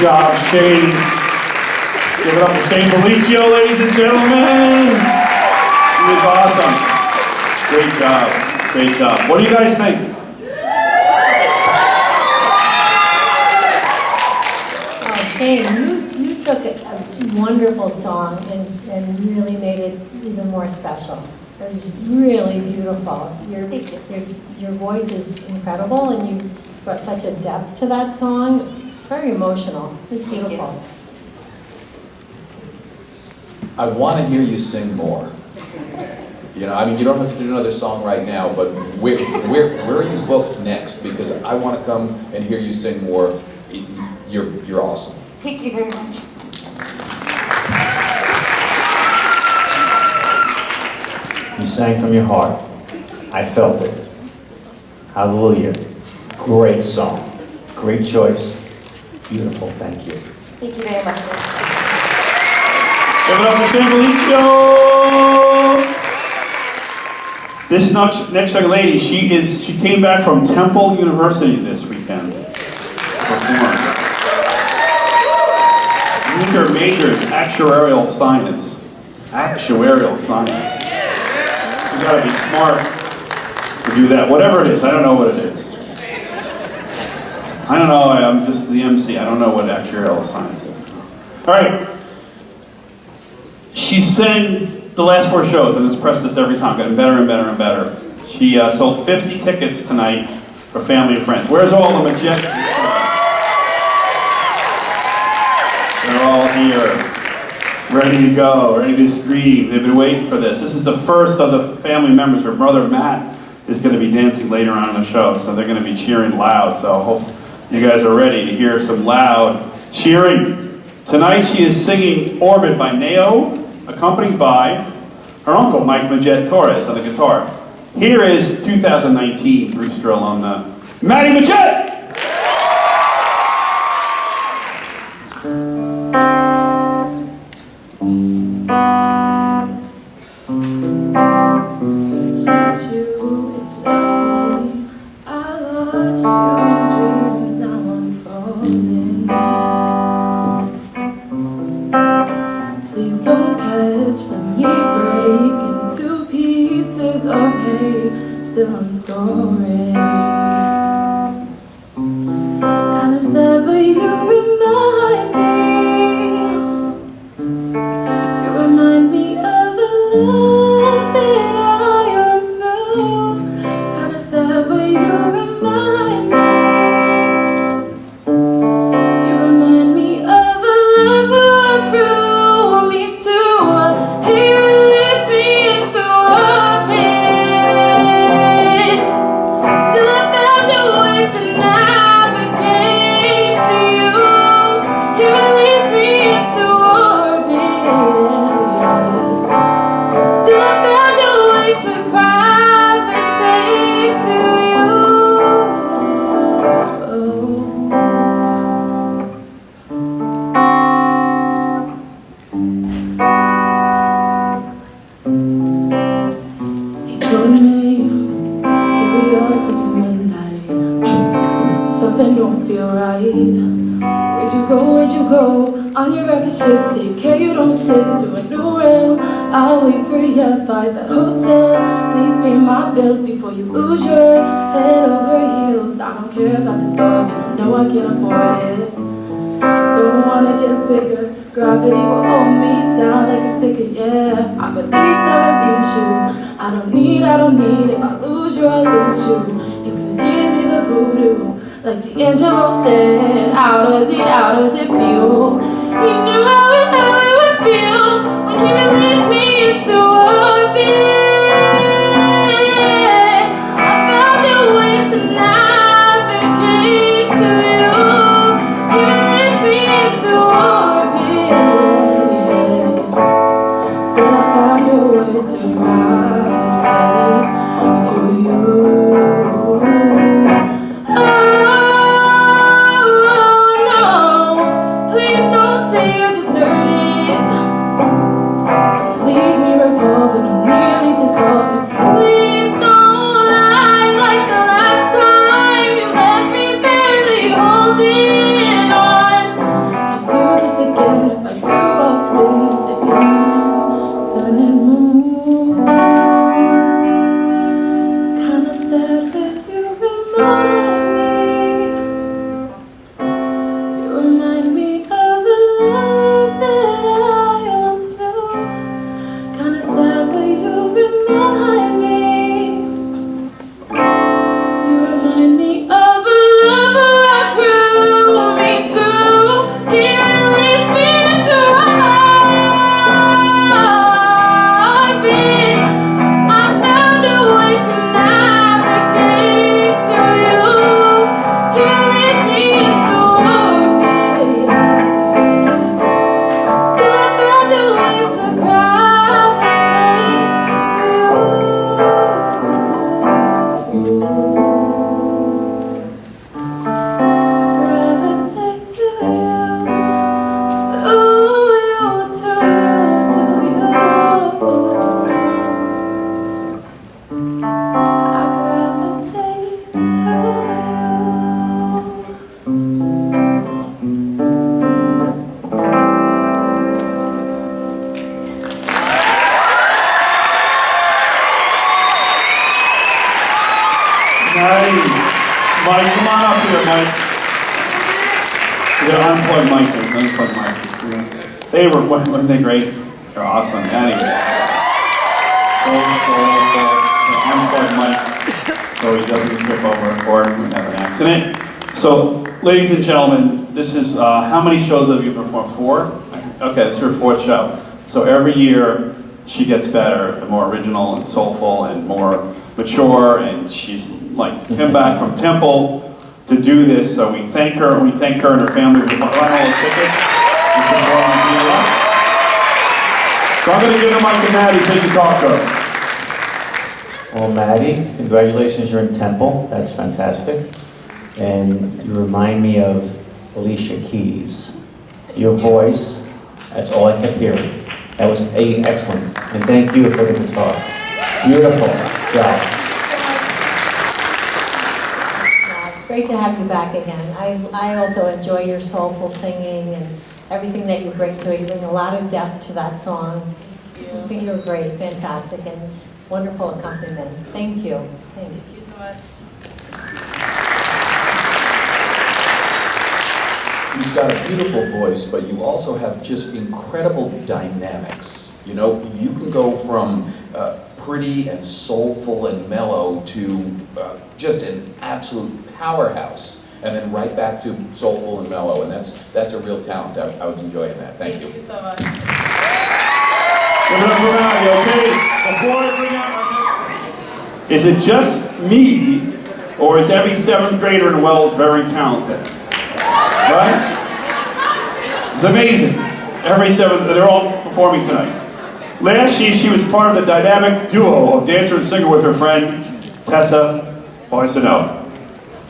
job, Shane. Give it up for Shane Belliccio, ladies and gentlemen. He was awesome. Great job. Great job. What do you guys think? Oh, Shane, you took a wonderful song and really made it even more special. It was really beautiful. Your voice is incredible, and you brought such a depth to that song. It's very emotional. It was beautiful. I want to hear you sing more. You know, I mean, you don't have to do another song right now, but where are you booked next? Because I want to come and hear you sing more. You're awesome. Thank you very much. You sang from your heart. I felt it. Hallelujah. Great song. Great choice. Beautiful. Thank you. Thank you very much. Give it up for Shane Belliccio. This next young lady, she came back from Temple University this weekend. Her major is actuarial science. Actuarial science. You gotta be smart to do that. Whatever it is, I don't know what it is. I don't know, I'm just the MC. I don't know what actuarial science is. All right. She sang the last 4 shows, and it's pressed this every time, getting better and better and better. She sold 50 tickets tonight for family and friends. Where's all the Majet? They're all here, ready to go, ready to stream. They've been waiting for this. This is the first of the family members. Her brother Matt is going to be dancing later on in the show, so they're going to be cheering loud. So I hope you guys are ready to hear some loud cheering. Tonight she is singing Orbit by Neo, accompanied by her uncle, Mike Majet Torres, on the guitar. Here is 2019 Brewster alumna, Maddie Majet! Still I'm sorry. Kinda sad, but you remind me. You remind me of a love that I once knew. Kinda sad, but you remind me. You remind me of a love who grew me too. He released me into a pit. Still I found a way to navigate to you. You released me into orbit. Still I found a way to gravitate to you. He told me, here we are, kissing midnight. Something don't feel right. Where'd you go? On your rocket ship, take care you don't slip to a new realm. I'll wait for you by the hotel. Please pay my bills before you lose your head over heels. I don't care about this dog, and you know I can't afford it. Don't wanna get bigger. Gravity will hold me down like a sticker, yeah. I release you. I don't need, if I lose you, I lose you. You can give me the voodoo. Like D'Angelo said, how does it feel? He knew how it would feel when he released me into orbit. I found a way to navigate to you. He released me into orbit. Still I found a way to gravitate to you. leads me to heartbeat. I found a way to navigate to you. He leads me into orbit. Still I found a way to gravitate to you. Gravitate to Nice. Mike, come on up here, Mike. We got unplugged Mike. Unplugged Mike. They weren't they great? They're awesome. Anyway. Unplugged Mike so he doesn't trip over or we have an accident. So, ladies and gentlemen, this is, how many shows have you performed? 4? Okay, this is your 4th show. So every year she gets better and more original and soulful and more mature, and she's like came back from Temple to do this, so we thank her and her family for buying all the tickets. So I'm going to give the mic to Maddie so you can talk to her. Well, Maddie, congratulations, you're in Temple. That's fantastic. And you remind me of Alicia Keys. Your voice, that's all I kept hearing. That was excellent. And thank you for the guitar. Beautiful job. Yeah, it's great to have you back again. I also enjoy your soulful singing and everything that you bring to it. You bring a lot of depth to that song. I think you're great, fantastic, and wonderful accompaniment. Thank you. Thanks. Thank you so much. You've got a beautiful voice, but you also have just incredible dynamics. You know, you can go from pretty and soulful and mellow to just an absolute powerhouse, and then right back to soulful and mellow, and that's a real talent. I was enjoying that. Thank you. Thank you so much. Give it up for Maddie, okay? Before I bring out our next, is it just me, or is every 7th grader in Wells very talented? Right? It's amazing. Every 7th, they're all performing tonight. Last year, she was part of the dynamic duo of dancer and singer with her friend, Tessa Boycino.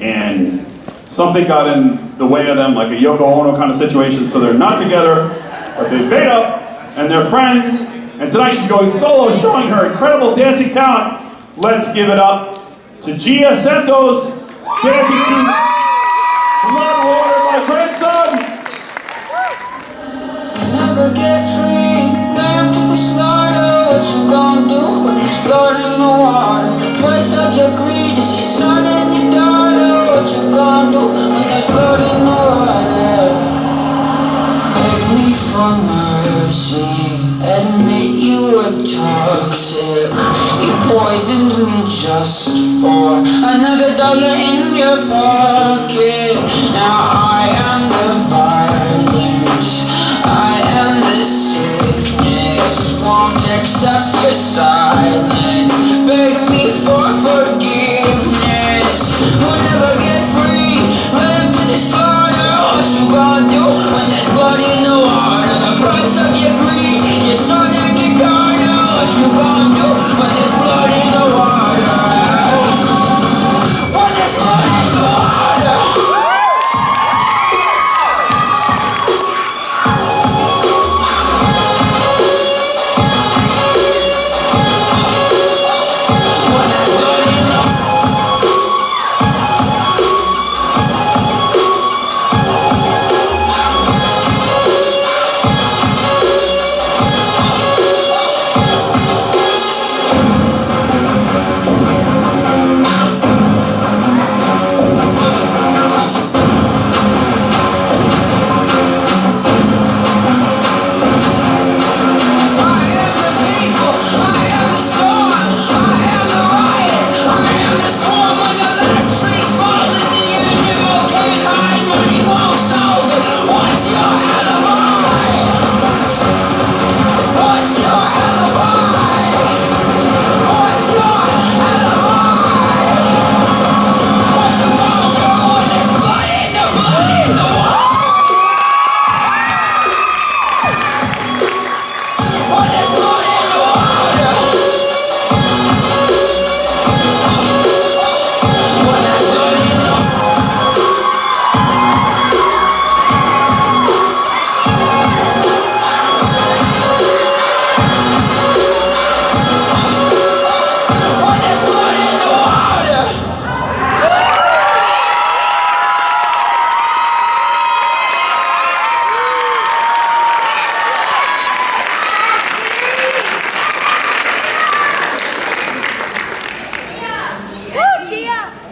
And something got in the way of them, like a Yoko Ono kind of situation, so they're not together, but they made up, and they're friends, and tonight she's going solo, showing her incredible dancing talent. Let's give it up to Gia Santos, dancing to Blood Water, my grandson. Never get free, lamb to the slaughter. What you gonna do when there's blood in the water? The price of your greed is your son and your daughter. What you gonna do when there's blood in the water? Beg me for mercy, admit you were toxic. You poisoned me just for another dollar in your pocket. Now I am the violence, I am the sickness, won't accept your silence. Beg me for forgiveness, we'll never get free. Lamb to the slaughter. What you gonna do when there's blood in the water? The price of your greed, your son and your daughter. What you gonna do when there's blood in the water? When there's blood in the water.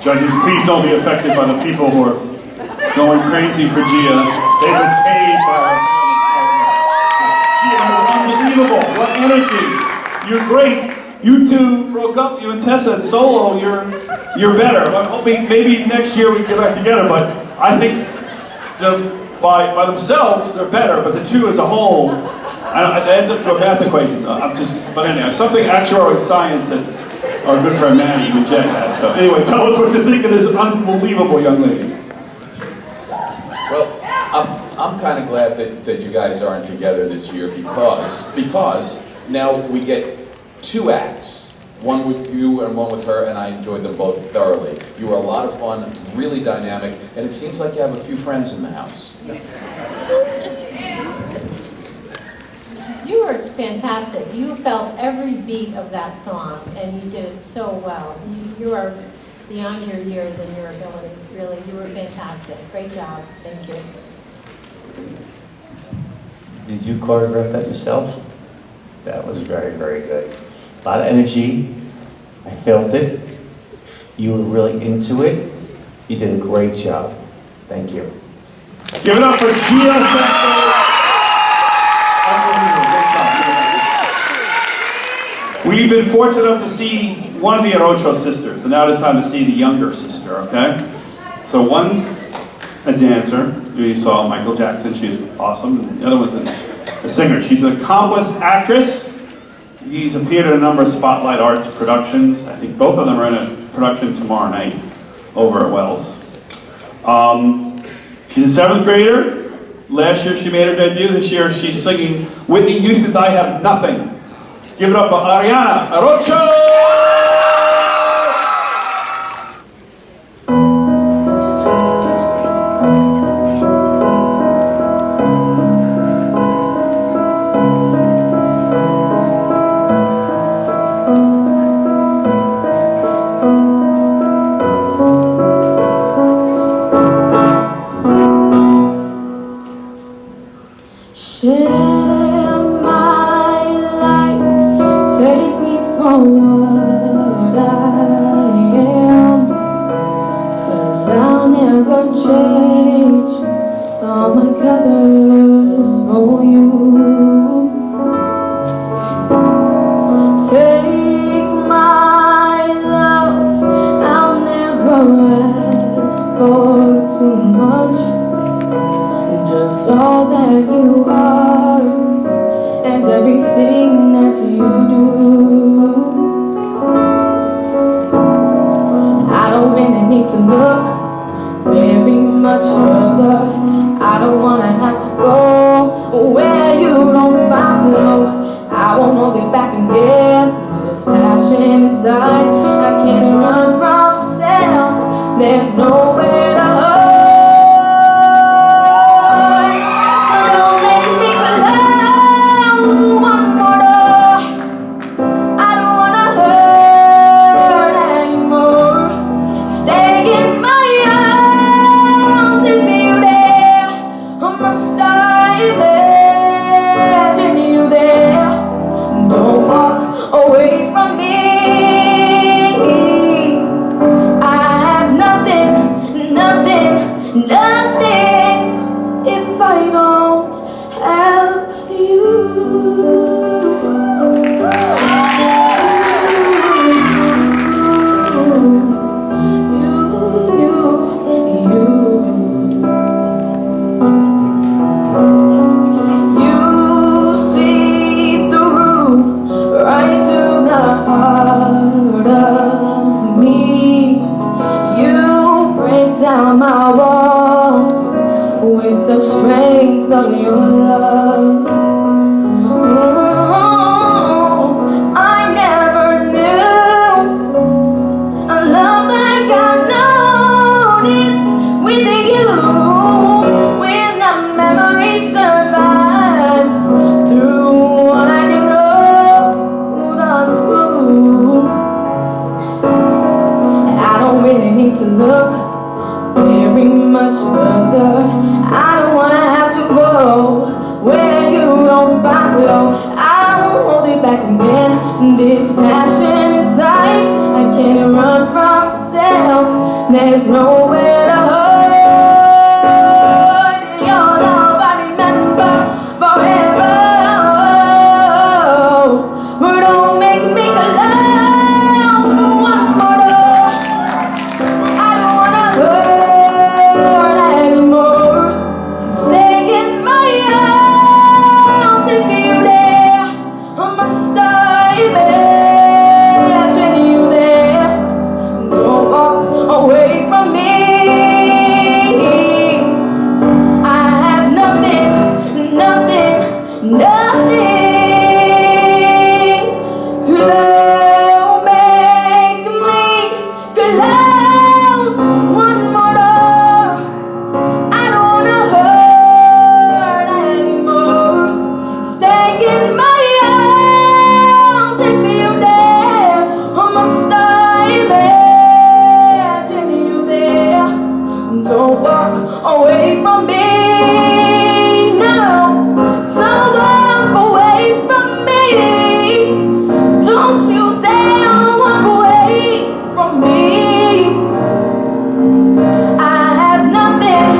Judges, please don't be affected by the people who are going crazy for Gia. They've been paid by our Gia, you're unbelievable. What energy. You're great. You two broke up, you and Tessa at solo, you're better. Well, maybe next year we can get back together, but I think by themselves they're better, but the two as a whole, it ends up to a math equation. But anyway, something actuarial science that our good friend Maddie, even Jen has. So anyway, tell us what you think of this unbelievable young lady. Well, I'm kind of glad that you guys aren't together this year because now we get 2 acts, one with you and one with her, and I enjoyed them both thoroughly. You were a lot of fun, really dynamic, and it seems like you have a few friends in the house. You were fantastic. You felt every beat of that song, and you did it so well. You are beyond your years and your ability. Really, you were fantastic. Great job. Thank you. Did you choreograph that yourself? That was very, very good. A lot of energy. I felt it. You were really into it. You did a great job. Thank you. Give it up for Gia Santos. We've been fortunate enough to see one of the Arocho sisters, and now it's time to see the younger sister, okay? So one's a dancer. You saw Michael Jackson, she's awesome. And the other one's a singer. She's an accomplished actress. He's appeared in a number of Spotlight Arts productions. I think both of them are in a production tomorrow night over at Wells. She's a 7th grader. Last year she made her debut. This year she's singing Whitney Houston's I Have Nothing. Give it up for Ariana Arocho! Share my life, take me for what I am, 'cause I'll never change all my colors for you. Take my love, I'll never ask for too much. Just all that you are and everything that you do. I don't really need to look very much further. I don't wanna have to go where you don't follow. I won't hold it back again. This passion inside, I can't run from myself. There's nowhere to hide. Nothing if I don't have you. You see through right to the heart of me. You break down my walls with the strength of your love. I never knew a love like I know. It's with you, when the memories survive through what I can hold on to. I don't really need to look very much further. I don't wanna have to go where you don't follow. I won't hold it back again. This passion inside, I can't can't run from myself. There's nowhere to hide. Your love I remember forever. But don't make me collapse one more time. I don't wanna hurt anymore. Stay in my arms if you're there. I must imagine you there. Don't walk away from me. I have nothing, nothing, nothing. Don't make me collapse one more time. I don't wanna hurt anymore. Stay in my arms if you're there. I must imagine you there. Don't walk away from me. No, don't walk away from me. Don't you dare walk away from me. I have nothing,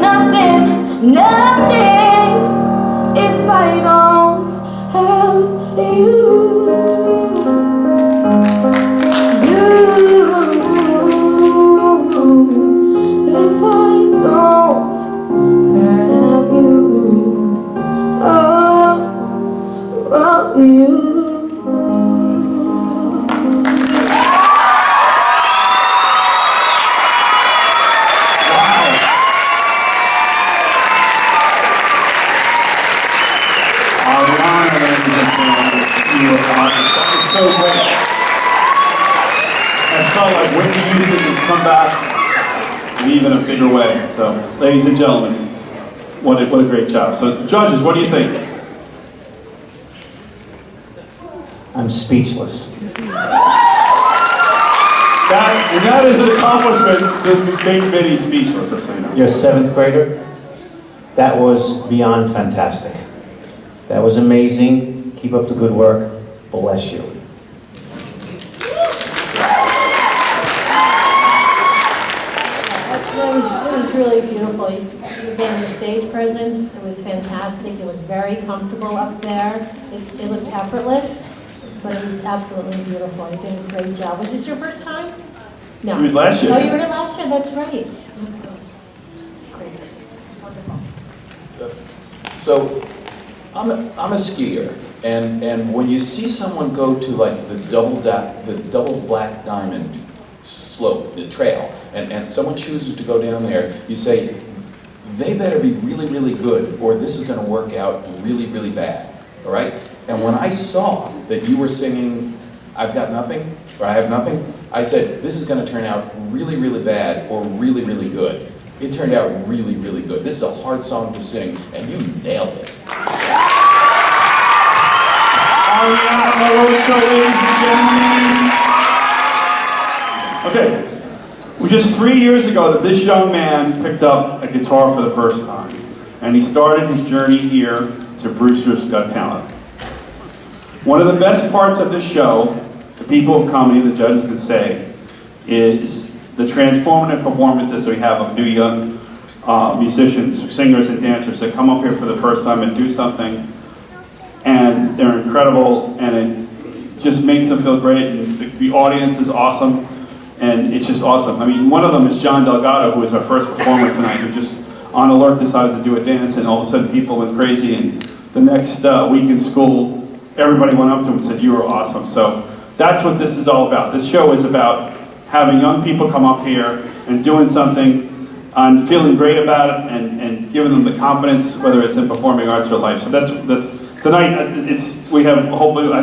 nothing, nothing if I don't have you. If I don't have you, oh, you. Ariana, ladies and gentlemen, you were awesome. That was so great. I felt like Whitney Houston has come back in even a bigger way. So, ladies and gentlemen, what a great job. So, judges, what do you think? I'm speechless. That is an accomplishment to make Vinny speechless, just so you know. You're a 7th grader? That was beyond fantastic. That was amazing. Keep up the good work. Bless you. It was really beautiful. Again, your stage presence, it was fantastic. You looked very comfortable up there. It looked effortless, but it was absolutely beautiful. You did a great job. Was this your first time? No. She was last year. Oh, you were here last year? That's right. Great. Wonderful. So, I'm a skier, and when you see someone go to like the double black diamond slope, the trail, and someone chooses to go down there, you say, they better be really, really good, or this is going to work out really, really bad. All right? And when I saw that you were singing I've Got Nothing, or I Have Nothing, I said, this is going to turn out really, really bad, or really, really good. It turned out really, really good. This is a hard song to sing, and you nailed it. Ariana Roadshow, ladies and gentlemen. Okay, it was just 3 years ago that this young man picked up a guitar for the first time, and he started his journey here to Brewster's Got Talent. One of the best parts of this show, the people of comedy, the judges can say, is the transformative performances we have of new young musicians, singers, and dancers that come up here for the first time and do something, and they're incredible, and it just makes them feel great, and the audience is awesome, and it's just awesome. I mean, one of them is John Delgado, who was our first performer tonight, who just on alert decided to do a dance, and all of a sudden people went crazy, and the next week in school, everybody went up to him and said, you were awesome. So that's what this is all about. This show is about having young people come up here and doing something and feeling great about it, and giving them the confidence, whether it's in performing arts or life. So that's tonight. I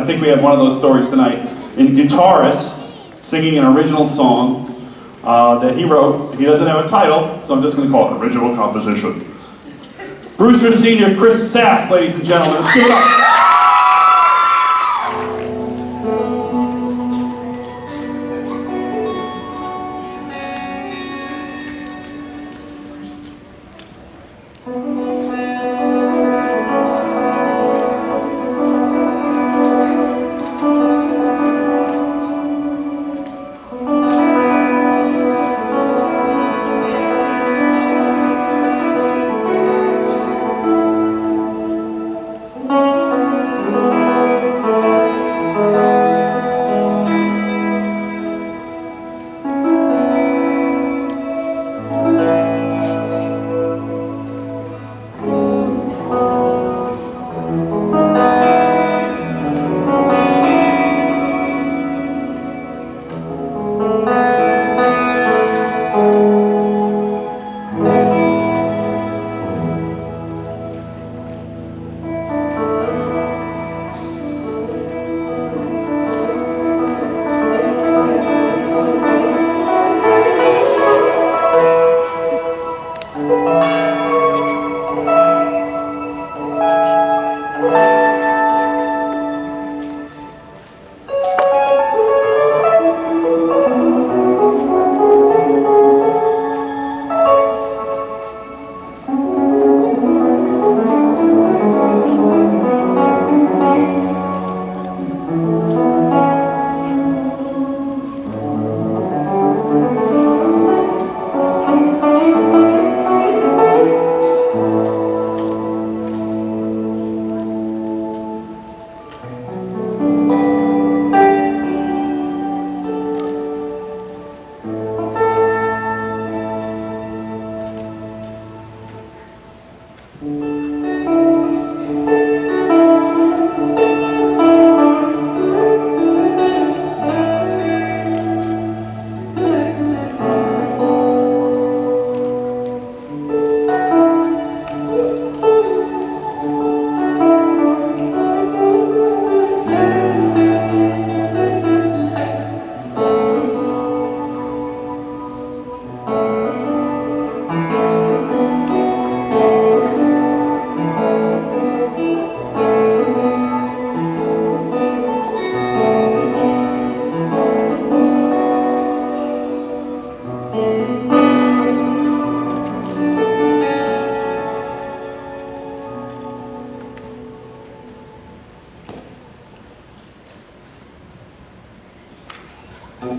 think we have one of those stories tonight. In guitarist singing an original song that he wrote. He doesn't have a title, so I'm just going to call it Original Composition. Brewster Senior Chris Sass, ladies and gentlemen. Let's give it up. Chris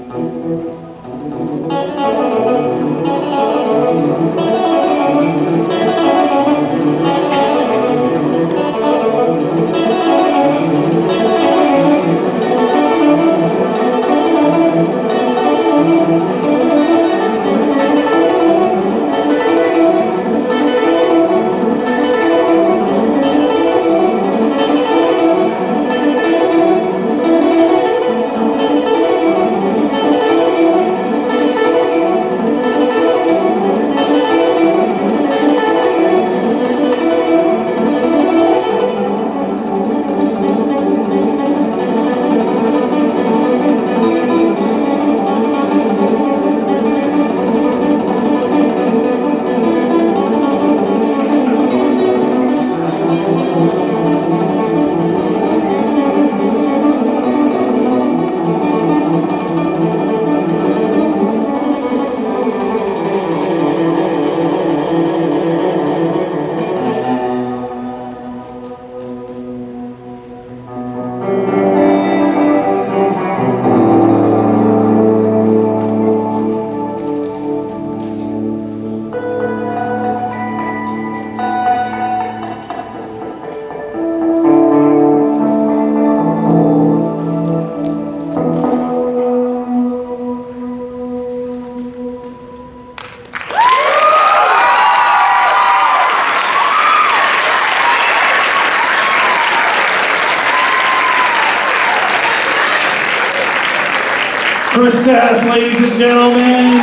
Sass, ladies and gentlemen.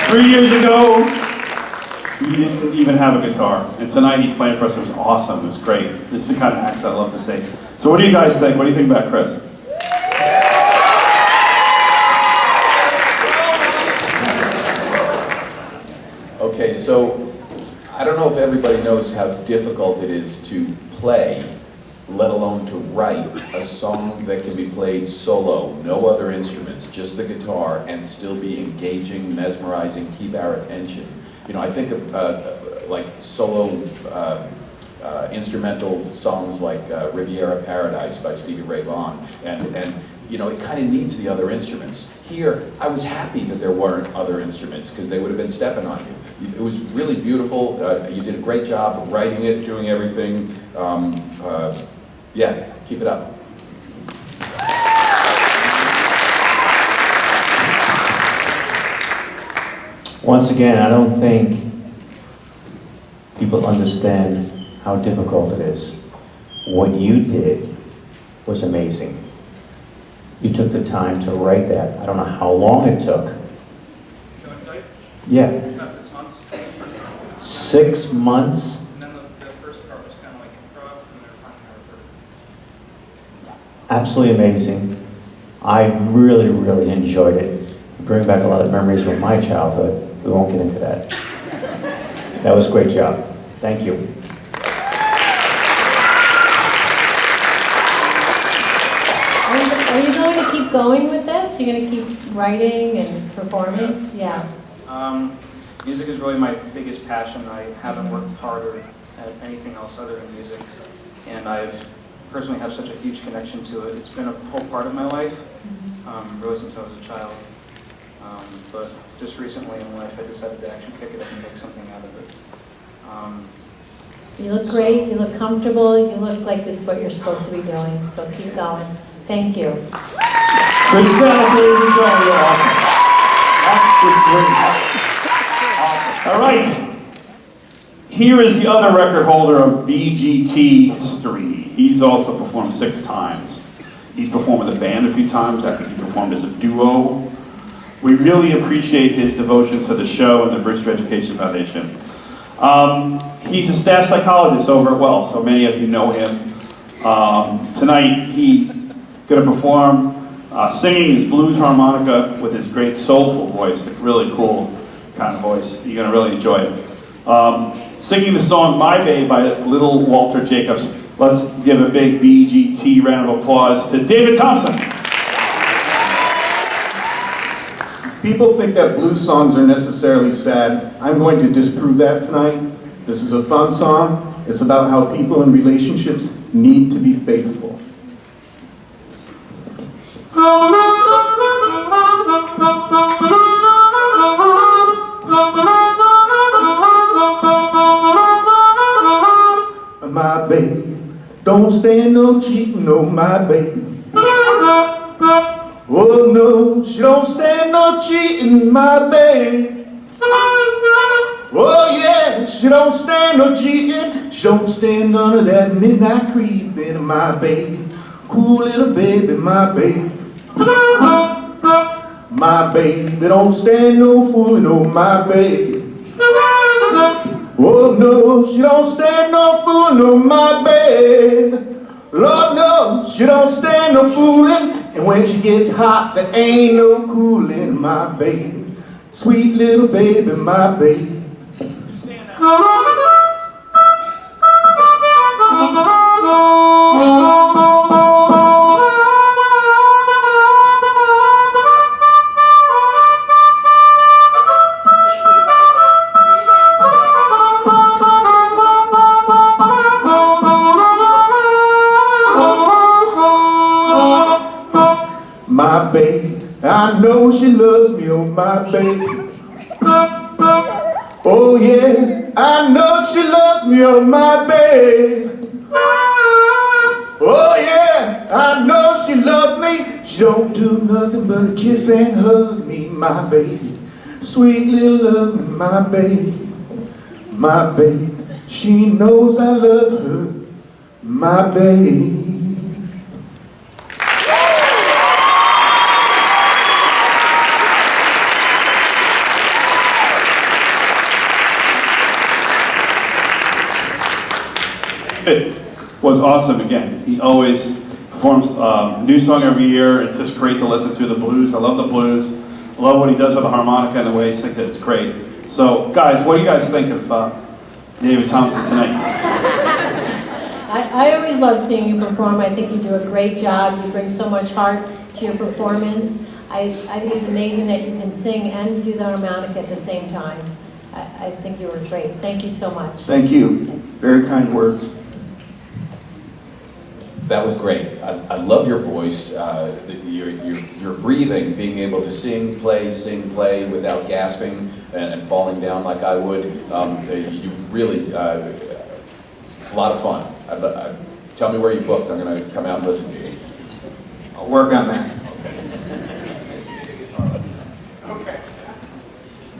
3 years ago, he didn't even have a guitar. And tonight he's playing for us. It was awesome. It was great. This is the kind of acts I love to see. So what do you guys think? What do you think about Chris? Okay, so I don't know if everybody knows how difficult it is to play, let alone to write a song that can be played solo, no other instruments, just the guitar, and still be engaging, mesmerizing, keep our attention. You know, I think of like solo instrumental songs like Riviera Paradise by Stevie Ray Vaughan, and you know, it kind of needs the other instruments. Here, I was happy that there weren't other instruments because they would have been stepping on you. It was really beautiful. You did a great job of writing it, doing everything. Yeah, keep it up. Once again, I don't think people understand how difficult it is. What you did was amazing. You took the time to write that. I don't know how long it took. Can I type? Yeah. About 6 months. 6 months? And then the first part was kind of like improv, and they were finding how to work. Absolutely amazing. I really, really enjoyed it. You bring back a lot of memories from my childhood. We won't get into that. That was a great job. Thank you. Are you going to keep going with this? You're going to keep writing and performing? Yeah. Music is really my biggest passion. I haven't worked harder at anything else other than music. And I've personally have such a huge connection to it. It's been a whole part of my life, really since I was a child. But just recently in life, I decided to actually pick it up and make something out of it. You look great, you look comfortable, you look like it's what you're supposed to be doing, so keep going. Thank you. Chris Sass, ladies and gentlemen, you're awesome. That was great. Awesome. All right. Here is the other record holder of BGT history. He's also performed 6 times. He's performed with a band a few times. I think he performed as a duo. We really appreciate his devotion to the show and the Brewster Education Foundation. He's a staff psychologist over at Wells, so many of you know him. Tonight he's going to perform singing his blues harmonica with his great soulful voice, a really cool kind of voice. You're going to really enjoy it. Singing the song My Babe by little Walter Jacobs. Let's give a big BGT round of applause to David Thompson. People think that blues songs are necessarily sad. I'm going to disprove that tonight. This is a fun song. It's about how people in relationships need to be faithful. My baby don't stand no cheating, no, my baby. Oh no, she don't stand no cheating, my baby. Oh yeah, she don't stand no cheating. She don't stand none of that midnight creeping, my baby. Cool little baby, my baby. My baby don't stand no fooling, oh my baby. Oh no, she don't stand no fooling, no, my babe. Lord no, she don't stand no fooling. And when she gets hot, there ain't no cooling, my babe. Sweet little baby, my babe. My babe, I know she loves me, oh my babe. Oh yeah, I know she loves me, oh my babe. Oh yeah, I know she loves me. She don't do nothing but kiss and hug me, my baby. Sweet little love, my baby. My baby, she knows I love her, my baby. It was awesome again. He always performs a new song every year. It's just great to listen to the blues. I love the blues. I love what he does with the harmonica and the way he sings it. It's great. So, guys, what do you guys think of David Thompson tonight? I always love seeing you perform. I think you do a great job. You bring so much heart to your performance. I think it's amazing that you can sing and do the harmonica at the same time. I think you were great. Thank you so much. Thank you. Very kind words. That was great. I love your voice, your breathing, being able to sing, play without gasping and falling down like I would. You really, a lot of fun. Tell me where you booked. I'm going to come out and listen to you. I'll work on that.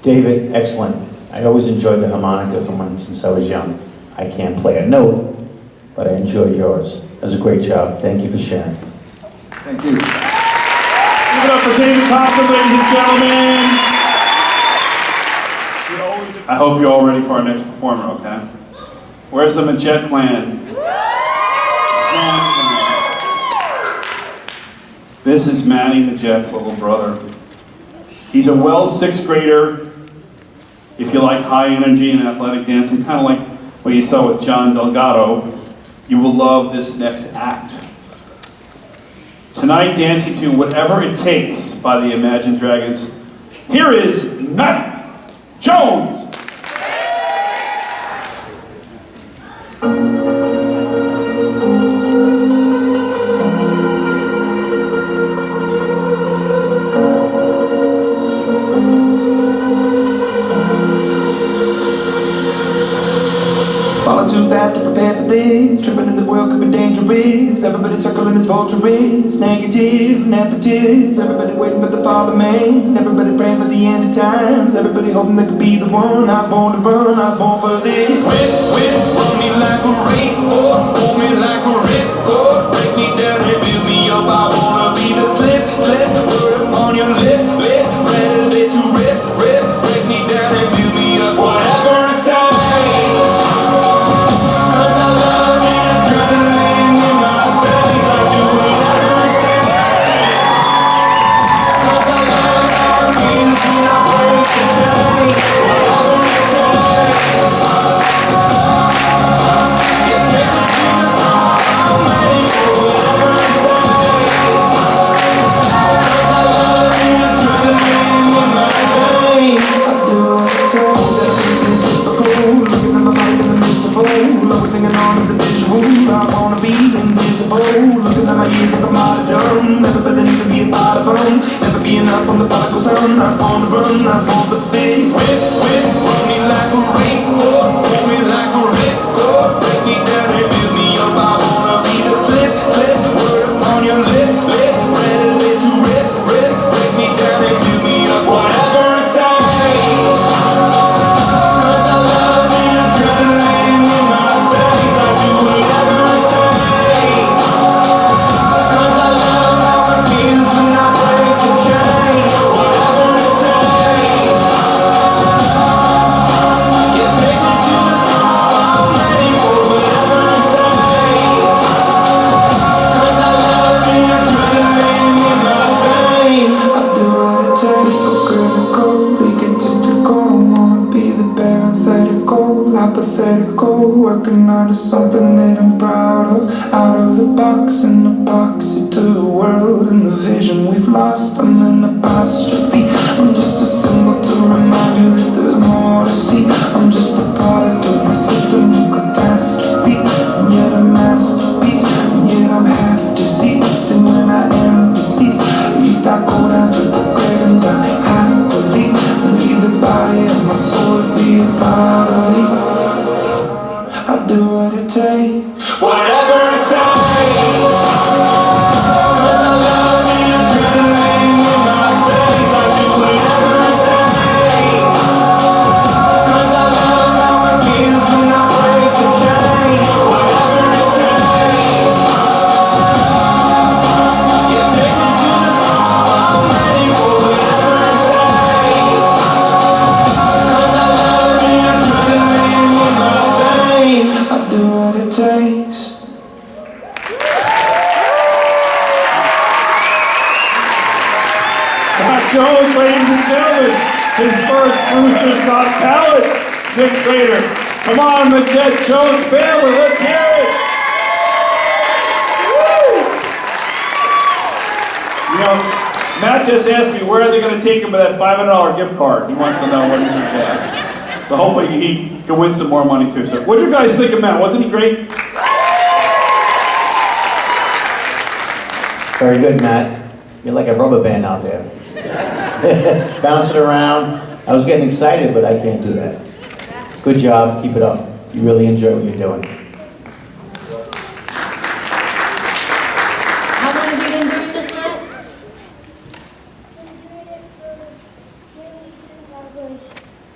David, excellent. I always enjoyed the harmonica since I was young. I can't play a note, but I enjoyed yours. That was a great job. Thank you for sharing. Thank you. Give it up for David Thompson, ladies and gentlemen. I hope you're all ready for our next performer, okay? Where's the Majet Clan? This is Manny Majet's little brother. He's a Wells sixth grader. If you like high energy and athletic dancing, kind of like what you saw with John Delgado, you will love this next act. Tonight, dancing to Whatever It Takes by the Imagine Dragons, here is Matt Jones. Falling too fast to prepare for this. Tripping in the world could be dangerous. Everybody circling as vultures. Negative, nepotist. Everybody waiting for the fall of man. Everybody praying for the end of times. Everybody hoping they could be the one. I was born to run, I was born for this. Run me like a racehorse. Pull me like a ripcord. Break me down and build me up. I wanna be the slip. Word upon your lip. Rather that you rip. Break me down and build me up. Whatever it takes. clinging on to the visual. I wanna be invisible. Looking at my years like I'm out of done. Never better need to be a part of them. Never be enough on the prodigal son. I was born to run, I was born to be. Whip, run me like a racehorse. Pull me like a ripcord. Break me down and build me up. I wanna be the slip, word upon your lip, ready to rip, break me down and build me up. Whatever it takes. 'Cause I love the adrenaline in my veins. I do whatever it takes. 'Cause I love how it feels when I break the chain. Whatever it takes. You take me to the top. I'm ready for whatever it takes. 'Cause I love the adrenaline in my veins. I do what it takes. Go critical, egotistical. Don't wanna be the parenthetical, hypothetical. Working out of something that I'm proud of. Out of the box, an epoxy to the world and the vision we've lost. I'm an apostrophe. I'm just a symbol to remind you that there's more to see. I'm just a product of the system of catastrophe. And yet a masterpiece. And yet I'm half deceased. And when I am deceased, at least I go down to the grave and die happily. And leave the body of my soul to be a part of me. I do what it takes. Whatever it takes. 'Cause I love the adrenaline in my veins. I do whatever it takes. 'Cause I love how it feels when I break the chain. Whatever it takes. You take me to the top. I'm ready for whatever it takes. 'Cause I love the adrenaline in my veins. I do what it takes. Matt Jones, ladies and gentlemen, his first Brewster's Got Talent, sixth grader. Come on, the Jet Jones family, let's hear it. Woo! You know, Matt just asked me where are they going to take him with that $500 gift card. He wants to know what he's going to get. So hopefully he can win some more money too. So what do you guys think of Matt? Wasn't he great? Very good, Matt. You're like a rubber band out there. Bouncing around. I was getting excited, but I can't do that. Good job. Keep it up. You really enjoy what you're doing. How long have you been doing this, Matt?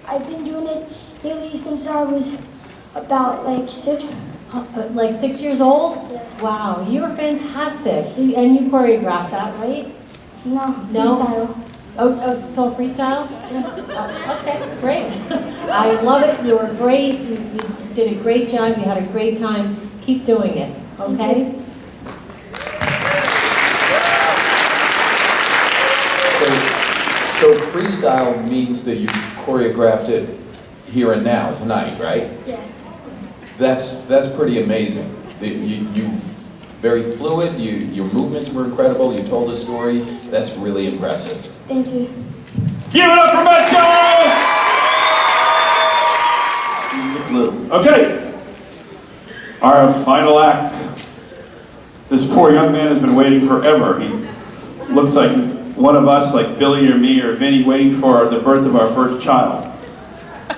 I've been doing it nearly since I was about like 6. Like 6 years old? Yeah. Wow, you were fantastic. And you choreographed that, right? No, No? freestyle. Oh, it's all freestyle? Oh, okay, great. I love it. You were great. You did a great job. You had a great time. Keep doing it, okay? So freestyle means that you choreographed it here and now, tonight, right? Yeah. That's pretty amazing. You very fluid, your movements were incredible, you told a story, that's really impressive. Thank you. Give it up for Matt Jones! Okay, our final act. This poor young man has been waiting forever. He looks like one of us, like Billy or me or Vinny, waiting for the birth of our first child.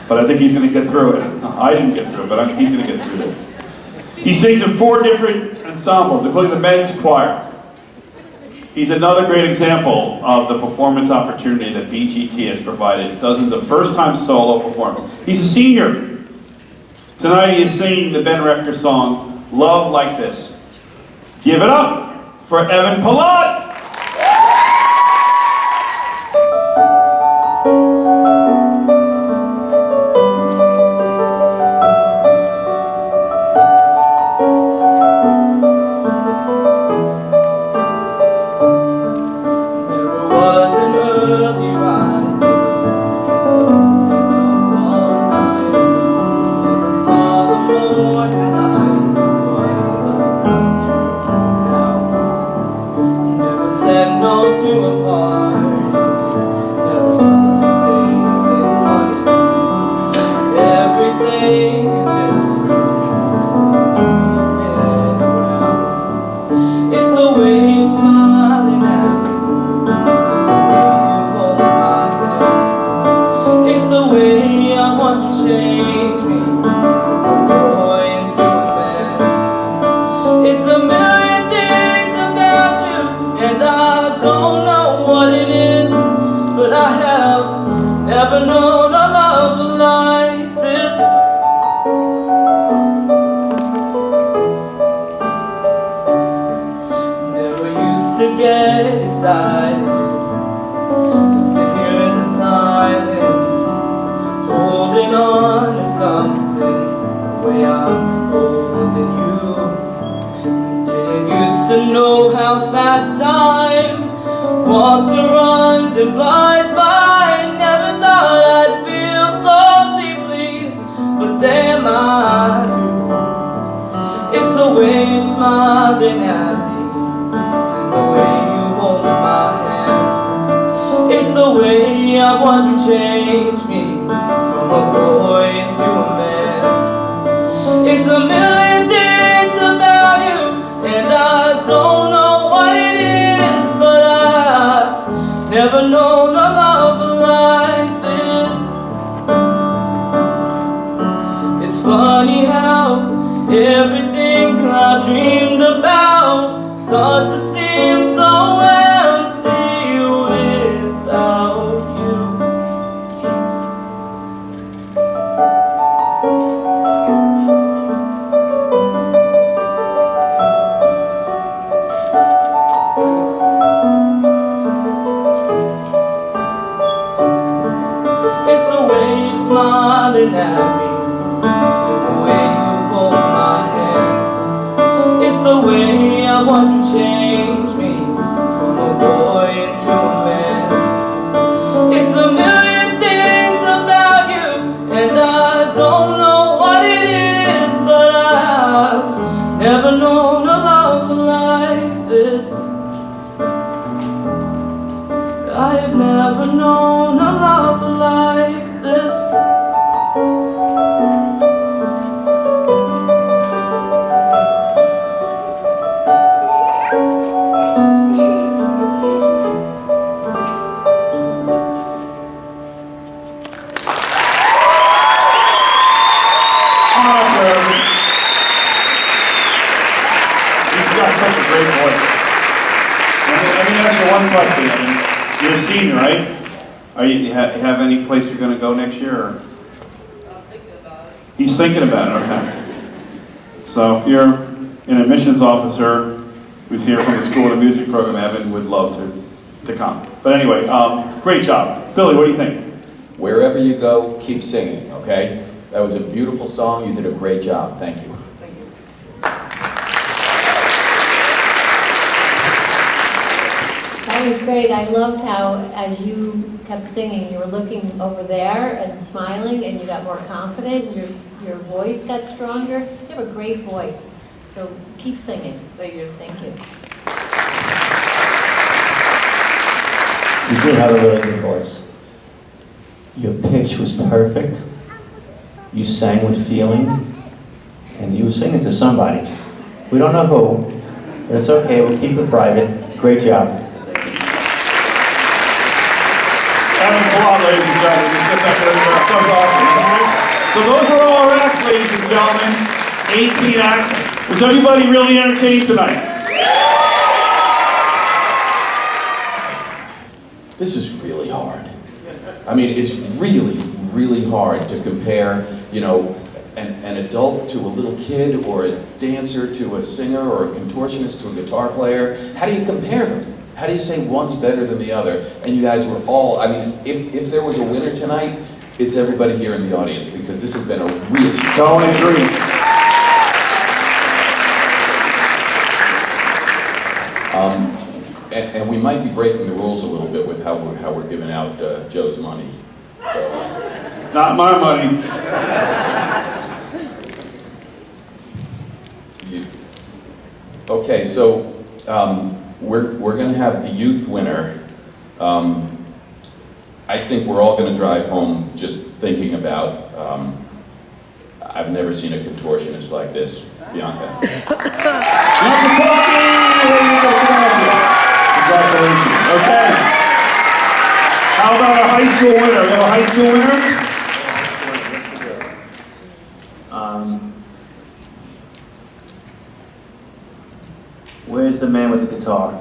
But I think he's going to get through it. I didn't get through it, but he's going to get through it. He sings in 4 different ensembles, including the men's choir. He's another great example of the performance opportunity that BGT has provided dozens of first-time solo performers. He's a senior. Tonight he is singing the Ben Rector song, Love Like This. Give it up for Evan Palat! Everything is different. get excited to sit here in the silence, holding on to something the way I'm holding you. Didn't used to know how fast time walks and runs and flies by. Never thought I'd feel so deeply, but damn I do. It's the way you're smiling at me, it's in the way you hold my hand, it's the way I watch you change me from a boy into a man. It's a million things about you, and I don't know what it is, but I've never known a love like this. It's funny how everything I've dreamed about starts to seem so empty without you. It's the way you're smiling at me, it's in the way you hold my hand, it's the way I watch you change me from a boy into a man. It's a million things about you, and I don't know what it is, but I've never known a love like this. I've never known a love like this. You've got such a great voice. Let me ask you one question. I mean, you're a senior, right? Are you have any place you're going to go next year? Or? I'm thinking about it. He's thinking about it. Okay. So if you're an admissions officer who's here from the School of the Music program, Evan would love to come. But anyway, great job, Billy. What do you think? Wherever you go, keep singing, okay? That was a beautiful song. You did a great job. Thank you. Thank you. That was great. I loved how, as you kept singing, you were looking over there and smiling, and you got more confident. Your voice got stronger. You have a great voice. So keep singing. Thank you. Thank you. You do have a really good voice. Your pitch was perfect. You sang with feeling, and you were singing to somebody. We don't know who, but it's okay. We'll keep it private. Great job. Evan Blah, ladies and gentlemen. Just get back there. That was awesome. So those are all our acts, ladies and gentlemen. 18 acts. Was everybody really entertained tonight? This is really hard. I mean, it's really, really hard to compare, you know, an adult to a little kid, or a dancer to a singer, or a contortionist to a guitar player. How do you compare them? How do you say one's better than the other? And you guys were all, I mean, if there was a winner tonight, it's everybody here in the audience, because this has been a really... Don't agree. And we might be breaking the rules a little bit with how we're giving out Joe's money. So, Not my money. okay, so we're going to have the youth winner. I think we're all going to drive home just thinking about. I've never seen a contortionist like this, Bianca. Congratulations. Okay. How about a high school winner? We have a high school winner? Where's the man with the guitar?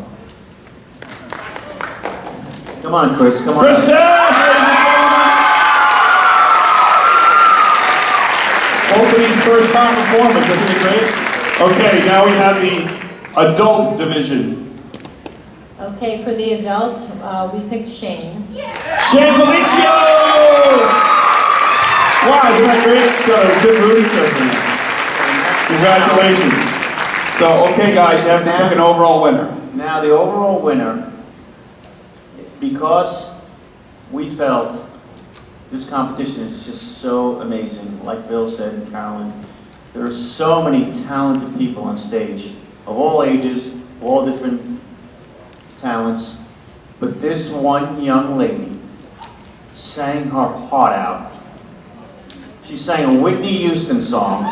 Come on, Chris. Come on. Chris Sash, ladies and gentlemen. Both of these first-time performers, isn't it great? Okay, now we have the adult division. Okay, for the adult, we picked Shane. Shane Felicio! Wow, isn't that great? It's got a good Rudy session. Congratulations. So, okay guys, you have to pick an overall winner. Now, the overall winner, because we felt this competition is just so amazing, like Bill said and Carolyn, there are so many talented people on stage, of all ages, all different talents, but this one young lady sang her heart out. She sang a Whitney Houston song.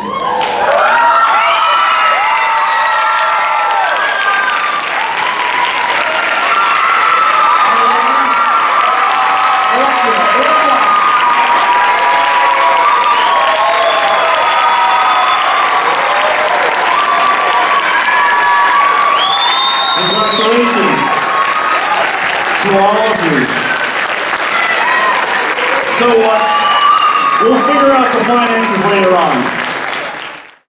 Congratulations to all of you. So we'll figure out the finances later on.